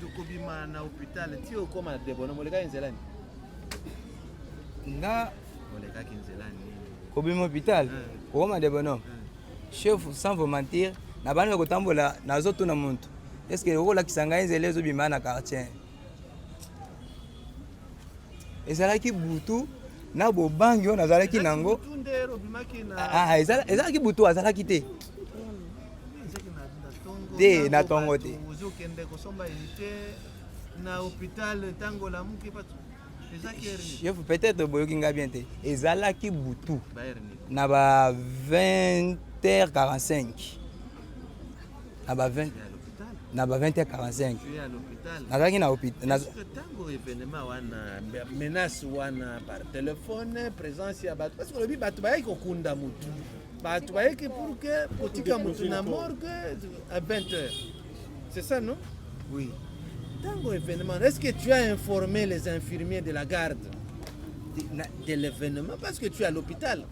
Tokobima na hôpital, ti okoma de bonhomme oleka nzelani. Nga oleka kinzelani. Kobima hôpital. Okoma de bonhomme. Chef, sans vous mentir, na bana kotambola nazoto na muntu. Est-ce que okolakisa ngai nzela ezobima na quartier? Ezalaki butu na bobangi oyo nazalaki nango. Ezalaki butu azalaki te. Te na tongo te. Ozokende kosomba unité na hôpital tango la muki patu. Chef, peut-être boyoki nga bien te. Ezalaki butu. Na ba 20h45. Na ba 20 na ba 20h45. Tu es à l'hôpital. Nazalaki na hôpital. Tango événement wana menace wana par téléphone, présence ya batu. Parce que le batu bayaki kokunda mutu. Batu bayaki pour que potika mutu na morgue à 20h. C'est ça, non? Oui. Tango événement, est-ce que tu as informé les infirmiers de la garde de l'événement? Parce que tu es à l'hôpital.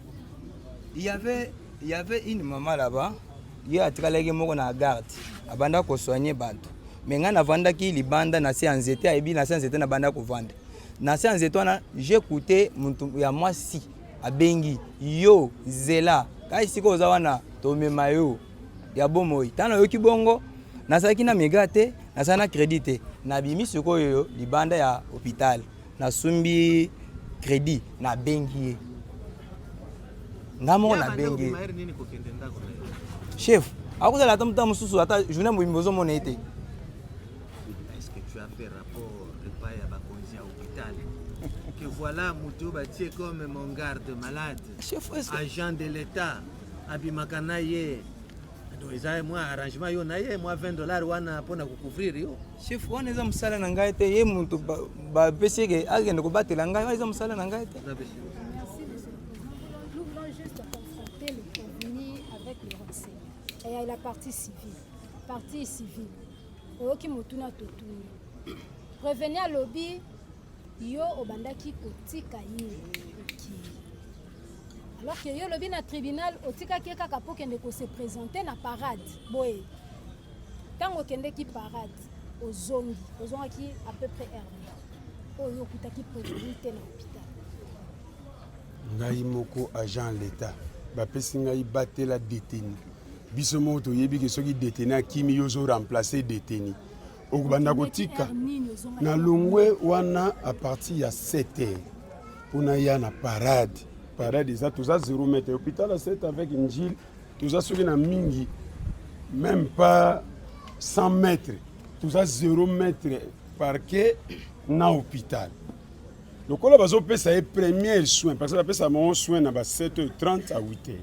Il y avait une maman là-bas. Il y a un moko na garde. Abanda ko soigner bantu. Mais nga na vanda ki libanda na se anzete aibi na se anzete na banda ko vanda. Na se anzete wana j'ai écouté muntu ya mwasi abengi yo zela. Kai siko ozawana to mema yo ya bomoi. Tana yo kibongo na saki na megate na sana crédité. Na bimi siko yo libanda ya hôpital. Na sumbi crédit na bengi. Ngamo na bengi. Chef, akozala tamta mususu ata journée moyimbozo mona été. Est-ce que tu as fait rapport repas ya bakonzi à l'hôpital que voilà mutu batie comme mon garde malade, chef, agent de l'état abimakana ye donc ça moi arrangement yo na ye moi $20 wana pona couvrir yo. Chef, wana eza musala na ngai te ye mutu ba pesi ke agende ko batela ngai eza musala na ngai te. Nous voulons juste confronter le prévenu avec les renseignements. Et il y a la partie civile. Partie civile. Oyoki motuna totuni. Prévenu à lobby, yo obandaki kotika ye. Alors que yo lobby na tribunal, otika ki kaka po kende ko se présenter na parade. Boye. Tango kende ki parade, ozongi ki à peu près herbe. Oyo kutaki prévenu te na hôpital. Ngai moko agent l'État. Bapesi ngai batela détenu. Biso moko toyebi ke soki détenu akimi yo zo remplacer détenu. okubanda kotika na longwe wana a partir ya 7h pona ya na parade eza toza 0 mètre hôpital à 7 avec Njil toza soki na mingi même pas 100 mètres toza 0 mètre parquet na hôpital lokola bazopesa ye premier soin parce que bapesa bango soin na ba 7h30 à 8h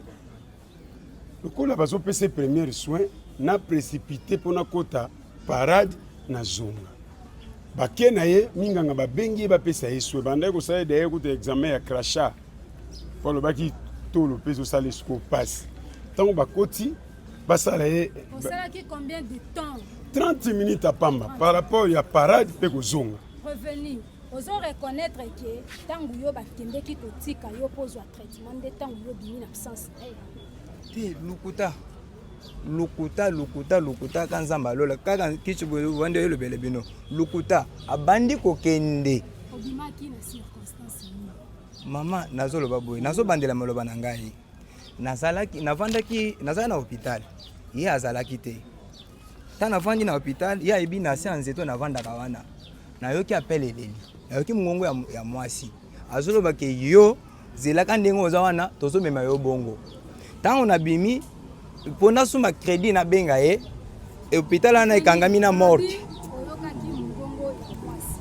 lokola bazopesa premier soin na précipité mpona kota parade na zonga bake na ye minganga babengi ye bapesa ye soin bandaki kosala de ye kuta examen ya crachat mpo alobaki tolo mpe ezosala esiko pasi ntango bakoti basala ye osalaki combien de temps 30 minutes à pamba par rapport ya parade mpe kozonga revenir ozo reconnaître que ntango yo bakendeki kotika yo pozwa traitement nde ntango yo bimi na absence te lukuta kanzamba lola kaka kichu wande yo lobele bino lukuta abandi kokende obimaki na circonstance mama nazoloba boye nazobandela maloba na ngai nazalaki na hôpital ye azalaki te ta navandi na hôpital ye ayebi na se nzeto navandaka wana nayoki apele eleli nayoki mongongo ya mwasi azoloba ke yo zelaka ndenge oza wana tozomema yo bongo ntango nabimi mpo nasuma crédit nabenga ye hôpital wana ekangami na morte oyokaki mongongo ya mwasi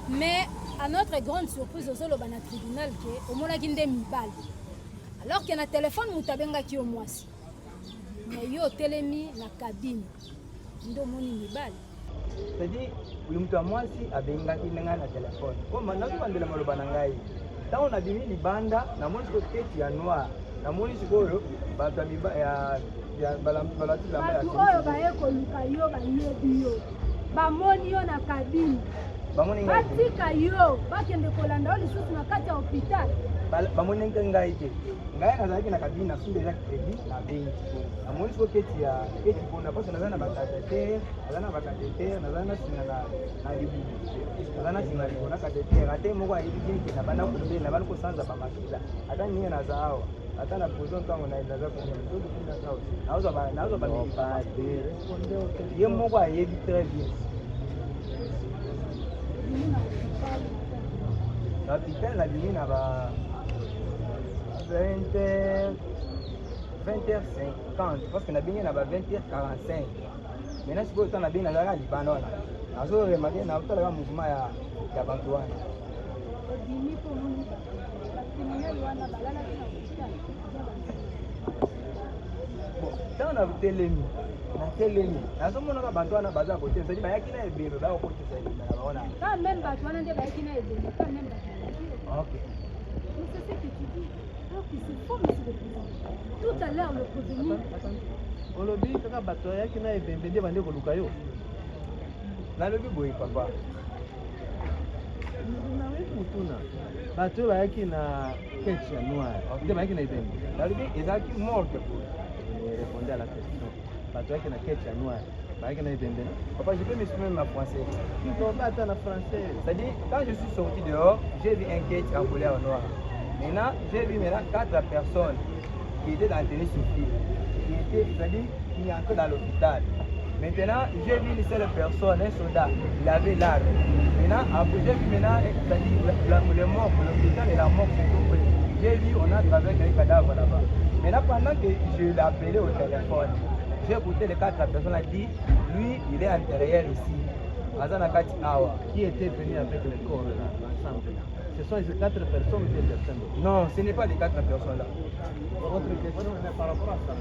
mais à notre grande surprise ozoloba na tribunal ke omonaki nde mibali alors que na téléphone moto abengaki yo mwasi mais yo otelemi na cabine nde omoni mibali c'est-à-dire uyu mtu wa mwasi abengaki ndenga na telefone koma nazobandela maloba na ngai ntango nabimi libanda namoni siko keti ya noir namoni sikoyo bato ya balati bilamba ya bato oyo baye koluka yo bayebi yo bamoni yo na kabine batika yo bakende kolanda yo lisusu na kati ya hôpital bamoni nke ngai te ngai nazalaki na kabine nasumba eza crédit na benki namoni siko keti mpona parce naza na bakatetere naza na singa na libubu naza na singa libo na katetere ate moko ayebi kinke na banda kobele na bana kosanza bamakila ata ninge naza awa ata na pozo ntango naza nazwa bamilipade ye moko ayebi très bien l'hôpital na bimi na ba 20h50 parce que na bingi na ba 20h45 maintenant sikoyo ntango na bingi nazalaka libanda wana nazoremake naotalaka mouvement ya bantu wana ntango natelemi nazomonaka bantu wana baza kote sadi bayaki na ebembe bakokotisa ebembe na baona quand même bato wana nde bayaki na ebembe quand même ok c'est ce que tu dis alors que c'est faux monsieur le président tout à l'heure le prévenu olobi kaka bato ayaki na ebembe nde bande koluka yo nalobi boye papa nayoki motuna bato oyo bayaki na ketch ya noir nde bayaki na ebembe nalobi ezalaki morte répondez à la question bato ayaki na ketch ya noir bayaki na ebembe papa je peux m'exprimer ma français toba ata na français c'est-à-dire quand je suis sorti dehors j'ai vu un ketch en couleur noire maintenant j'ai vu 4 personnes qui étaient dans tenue sur fil qui étaient c'est-à-dire qui entraient dans l'hôpital. Maintenant, j'ai vu une seule personne, un soldat, il avait l'arme. Maintenant, après, j'ai vu maintenant, le mort, l'hôpital et la mort se trouvaient. J'ai vu, on a travaillé avec un cadavre là-bas. Maintenant, pendant que je l'ai appelé au téléphone, j'ai écouté les 4 personnes, a dit, lui, il est intérieur ici. Qui était venu avec le corps là, ensemble? Ce sont ces 4 personnes ou des personnes? Non, ce n'est pas les 4 personnes là. Autre question par rapport à ça.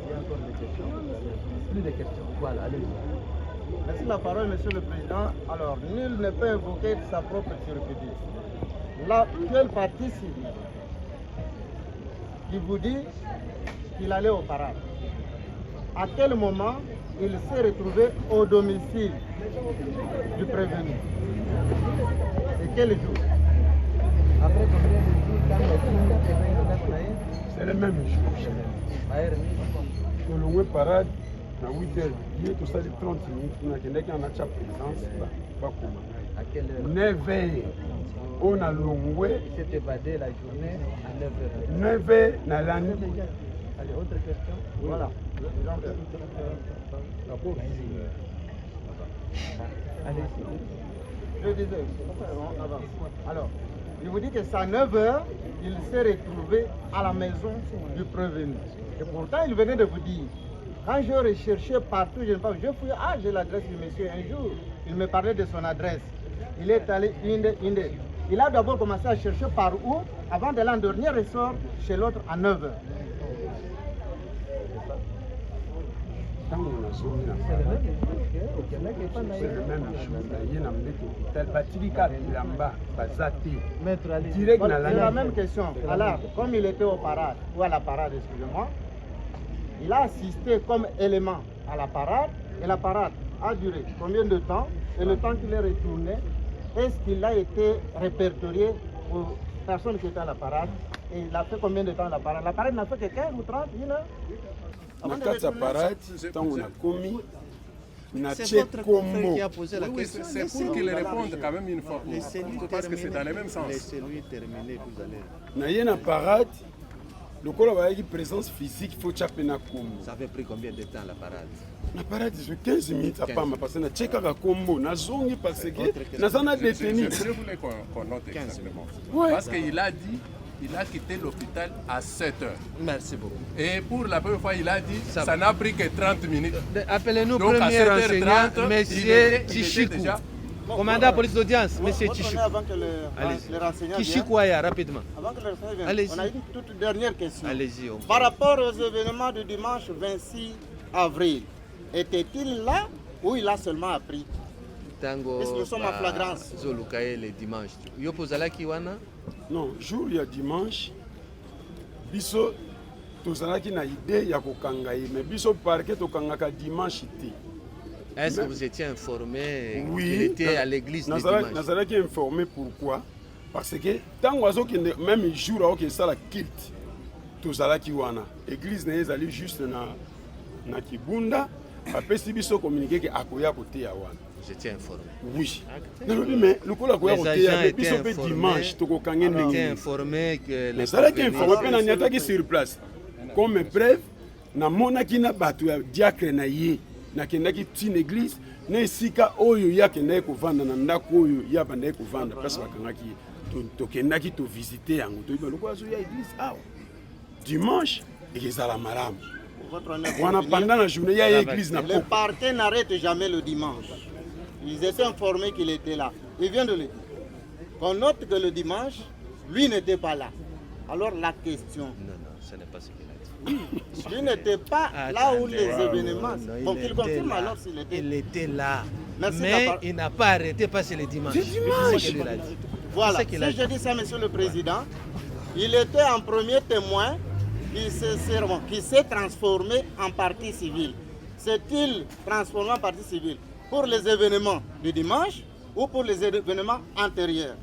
Il y a encore des questions. Plus de questions. Voilà, allez-y. Merci la parole, Monsieur le Président. Alors, nul ne peut invoquer sa propre turpitude. Quelle partie civile qui vous dit qu'il allait au parade? À quel moment il s'est retrouvé au domicile du prévenu? Et quel jour? Après combien de jours c'est le même jour. Tolongwe parade na 8h ye tosali 30 minutes nakendaki na cha présence bakoma à quelle heure? 9h on a longwe il s'est évadé la journée à 9h 9h na landi. Allez, autre question. Voilà. La Je disais, on avance. Alors, je vous dis que c'est à 9h, il s'est retrouvé à la maison du prévenu. Et pourtant, il venait de vous dire, quand je recherchais partout, je ne sais pas, je fouillais, j'ai l'adresse du monsieur. Un jour, il me parlait de son adresse. Il est allé Inde. Il a d'abord commencé à chercher par où, avant de l'endormir, il ressort chez l'autre à 9h. C'est la même question. Alors, comme il était au parade, ou à la parade, excusez-moi, il a assisté comme élément à la parade, et la parade a duré combien de temps? Et le temps qu'il est retourné, est-ce qu'il a été répertorié aux personnes qui étaient à la parade? Et il a fait combien de temps à la parade? La parade n'a fait que 15 ou 30 minutes. C'est votre frère qui a posé la question. C'est pour qu'il réponde quand même une fois. Parce que c'est dans le même sens. Laissez-lui terminer, vous allez. Naye na parade, le col avait une présence physique, il faut taper na combo. Ça avait pris combien de temps la parade? La parade, c'est 15 minutes à pas parce que na tcheka ka combo, na zongi parce que na zana détenu. Je voulais qu'on note exactement. Ouais. Parce qu'il a dit il a quitté l'hôpital à 7h. Merci beaucoup. Et pour la première fois, il a dit ça n'a pris que 30 minutes. Appelez-nous donc, premier renseignement, monsieur il Chichikou. déjà... Commandant de police d'audience, monsieur Chichikou. Avant que le renseignement Chichikou, rapidement. Avant que le renseignement vienne, on a une toute dernière question. Allez-y. Par rapport aux événements du dimanche 26 avril, était-il là ou il a seulement appris? Tango, est-ce que nous sommes en flagrance? Zolukaye le dimanche. Yo pozala kiwana? Non, jour il y a dimanche, biso tozalaki na idée ya kokanga ye, mais biso parquet tokangaka dimanche té. Est-ce que vous étiez informé oui, qu'il était à l'église le dimanche? Nazalaki informé pourquoi? Parce que tango azokende même jour aoke sala kilt tozalaki wana. Église na ezali juste na Kibunda, apesi biso communiquer que akoya kote ya wana. Vous étiez informé? Oui. Mais le coup la koya kote ya biso pe dimanche tokokange ndenge. Était informé que les nazalaki informé pe na nyataki sur place. Comme preuve na monaki na bato ya diacre na ye. Nakendaki tine église na esika oyo yakendaki kovanda na ndako oyo ya bandaki kovanda place bakangaki tokendaki to visiter yango toyiba lokola zo ya église awa dimanche ekezala malamu wana pendant la journée ya église na le parquet n'arrête jamais le dimanche. Ils étaient informés qu'il était là. Il vient de le dire. On note que le dimanche lui n'était pas là. Alors la question. Non, ce n'est pas ce qu'il a dit. Lui n'était pas là où les événements. Donc il confirme alors s'il était. Il était là. Merci, mais il n'a pas arrêté parce que le dimanche. C'est ce qu'il a dit. Voilà, si je dis ça, monsieur le président, il était en premier témoin qui s'est transformé en partie civile. S'est-il transformé en partie civile pour les événements du dimanche ou pour les événements antérieurs?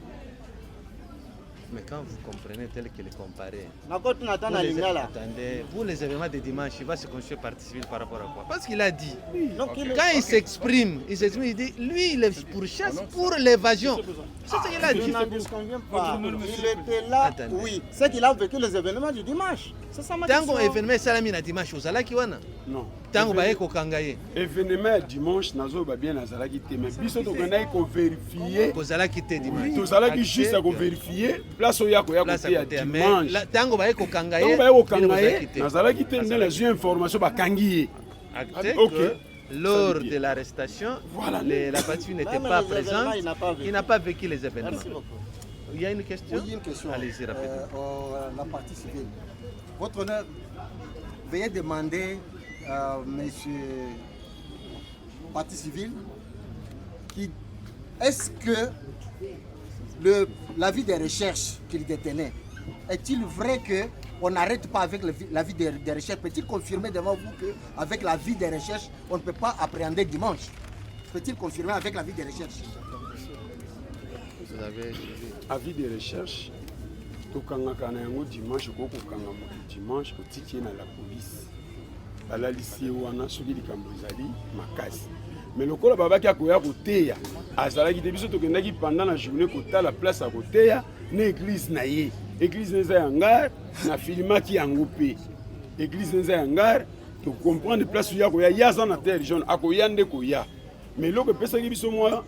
Mais quand vous comprenez tel qu'il est comparé, attendez, pour les événements de dimanche, il va se constituer partie civile par rapport à quoi? Parce qu'il a dit, quand il s'exprime, il dit, lui, il est pourchasse pour l'évasion. C'est ce qu'il a dit. Je n'en disconviens pas. Il était là, oui. C'est qu'il a vécu les événements du dimanche. C'est ça ma question. Tango événement salami na dimanche, ozalaki wana? Non. Tango baye ko kangaye. Événement dimanche nazo ba bien nazalaki te, mais biso to kanai ko vérifier. Kozalaki te dimanche. Tozalaki juste à ko vérifier place oya ko ya ko ya dimanche. Tango baye ko kangaye. Tango baye ko kangaye. Nazalaki te ndé la information ba kangiye. OK. Lors de l'arrestation, voilà, la partie n'était pas présente. Il n'a pas vécu les événements. Merci beaucoup. Il y a une question? Oui, une question. Allez-y rapidement. La partie civile. Votre honneur, veuillez demander à monsieur partie civile est-ce que l'avis des recherches qu'il détenait, est-il vrai qu'on n'arrête pas avec l'avis des recherches? Peut-il confirmer devant vous qu'avec l'avis des recherches, on ne peut pas appréhender dimanche? Peut-il confirmer avec l'avis des recherches? Vous avez avis des recherches, tokangaka na yango dimanche kokokanga moto dimanche otikie na la police balalisie wana soki likambo ezali makasi. Mais lokola babaki akoya koteya azalaki te biso tokendaki pendant la journée kotala place ya koteya na église na ye. Église neza ya ngare na filimaki yango pe. Église neza ya ngare to comprendre place ya koya ya za na terre jaune akoya nde koya. mais eloko epesaki biso mwa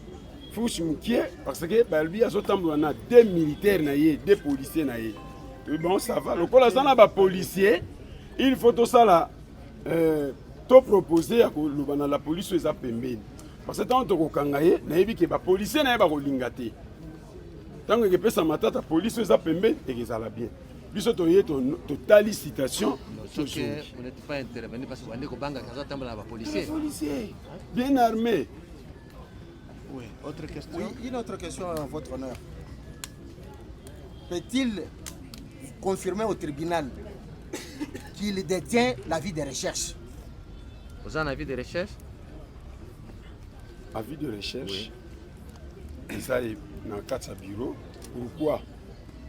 fouche mokie parce que balobi azotambola na 2 militaires na ye 2 policiers na ye bon ça va lokola aza na bapolicier il faut tosala toproposer ya koloba na la police eza pembeni parce que ntango tokokanga ye nayebi ke bapolicier na ye bakolinga te ntango ekepesa matata police eza pembeni ekezala bien biso toye totali citation vous n'êtes pas intervenu parce que vous avez banga policiers bien armés. Oui, autre question. Oui, une autre question à votre honneur. Peut-il confirmer au tribunal qu'il détient l'avis de recherche? Vous avez un avis de recherche? Avis de recherche? Oui. Ça est dans le cadre de bureau. Pourquoi?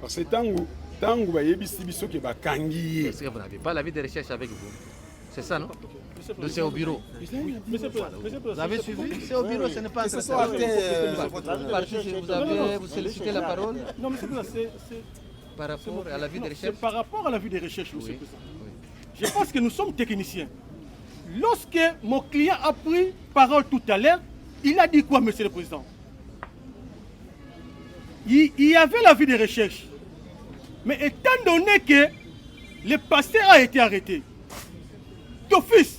Parce que tango bayebisi biso ke bakangi. Est-ce que vous n'avez pas l'avis de recherche avec vous? C'est ça, non? C'est au bureau. Vous avez suivi? C'est au bureau, ce n'est pas ce soir. Vous sollicitez la parole? Non, monsieur le Président, c'est par rapport à l'avis de recherche? C'est par rapport à l'avis de recherche, monsieur le Président. Je pense que nous sommes techniciens. Lorsque mon client a pris parole tout à l'heure, il a dit quoi, monsieur le Président? Il y avait l'avis de recherche. Mais étant donné que le pasteur a été arrêté, d'office,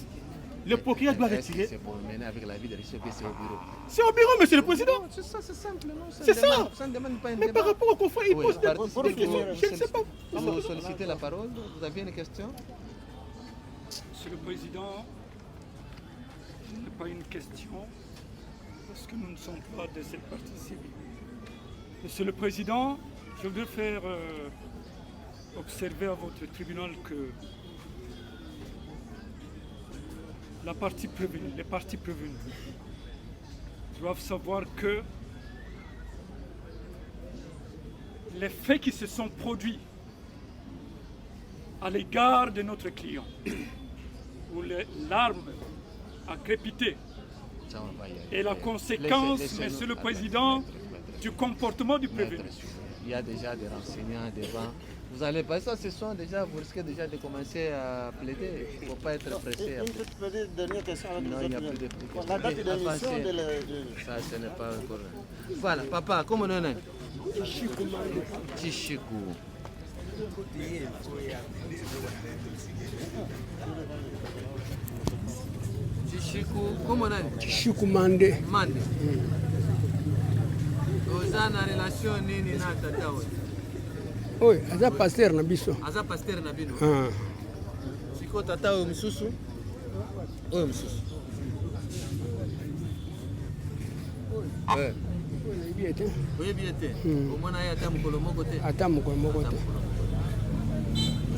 le procureur doit retirer. C'est pour mener avec l'avis de recherche, c'est au bureau. C'est au bureau, monsieur le Président. C'est ça, c'est simple. C'est ça. Ça ne demande pas une Mais débat. par rapport au conflit, il pose des questions. Je ne sais pas. Vous sollicitez la parole. Vous avez une question? Monsieur le Président, ce n'est pas une question, parce que nous ne sommes pas de cette partie civile. Monsieur le Président, je voudrais faire observer à votre tribunal que les parties prévenues doivent savoir que les faits qui se sont produits à l'égard de notre client, où l'arme a crépité, est la conséquence, Monsieur le Président, du comportement du prévenu. Il y a déjà des renseignants devant. Vous allez pas ça ce soir déjà, vous risquez déjà de commencer à plaider. Il ne faut pas être pressé. Une petite dernière question. Non, il n'y a plus de questions. La date d'émission de la... Ça, ce n'est pas encore... Voilà, papa, comment on est? Chichikou. Chichikou, comment on est? Chichikou Mandé. Mandé. Vous avez une relation nini na tata we? Oui, aza pasteur na biso. Aza pasteur na bino. Siko tata we msusu? Oyo msusu. Ouais. Oui, bien été. Au moins, il y a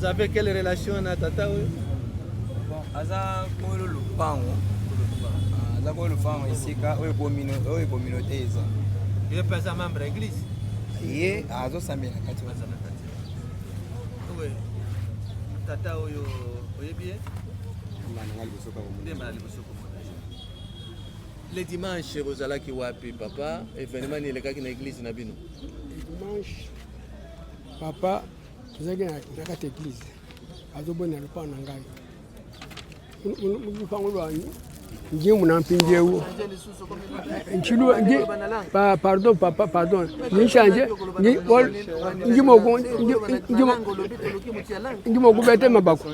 Vous avez quelle relation avec Tata? Bon, aza ko le lupango. Aza ko le lupango ici ka o communauté ça. Il est pas un membre de l'église. Yé azo sambela kati wa sana kati. Oui. Tata oyo oyebie? Les dimanches, vous allez qui wapi papa, événement ni le cas qui na église na bino. Dimanche, papa, tu sais que na kati église. Azo bona le pa na ngai. Mu pango lwanyi. Ngi munampinje wo. Nchilu ngi pardon papa pardon. Ni change ngi mogo bete mabako.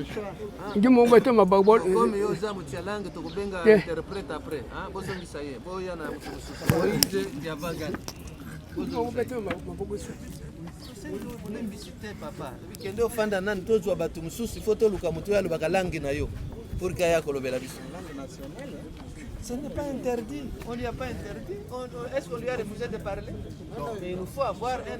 Ngi mogo bete mabako. Comme yoza mutialanga to kubenga interprète après, hein? Bozo ngisaye. Boya na Moïse Diavaga. Mogo bete mabako. On visiter papa. Weekend ofanda nani tozwa batu mususu foto luka mutu ya lubaka langi na yo. Pour qu'il y ait la biso. Ce n'est pas interdit. On ne lui a pas interdit. Est-ce qu'on lui a refusé de parler? Mais il nous faut avoir un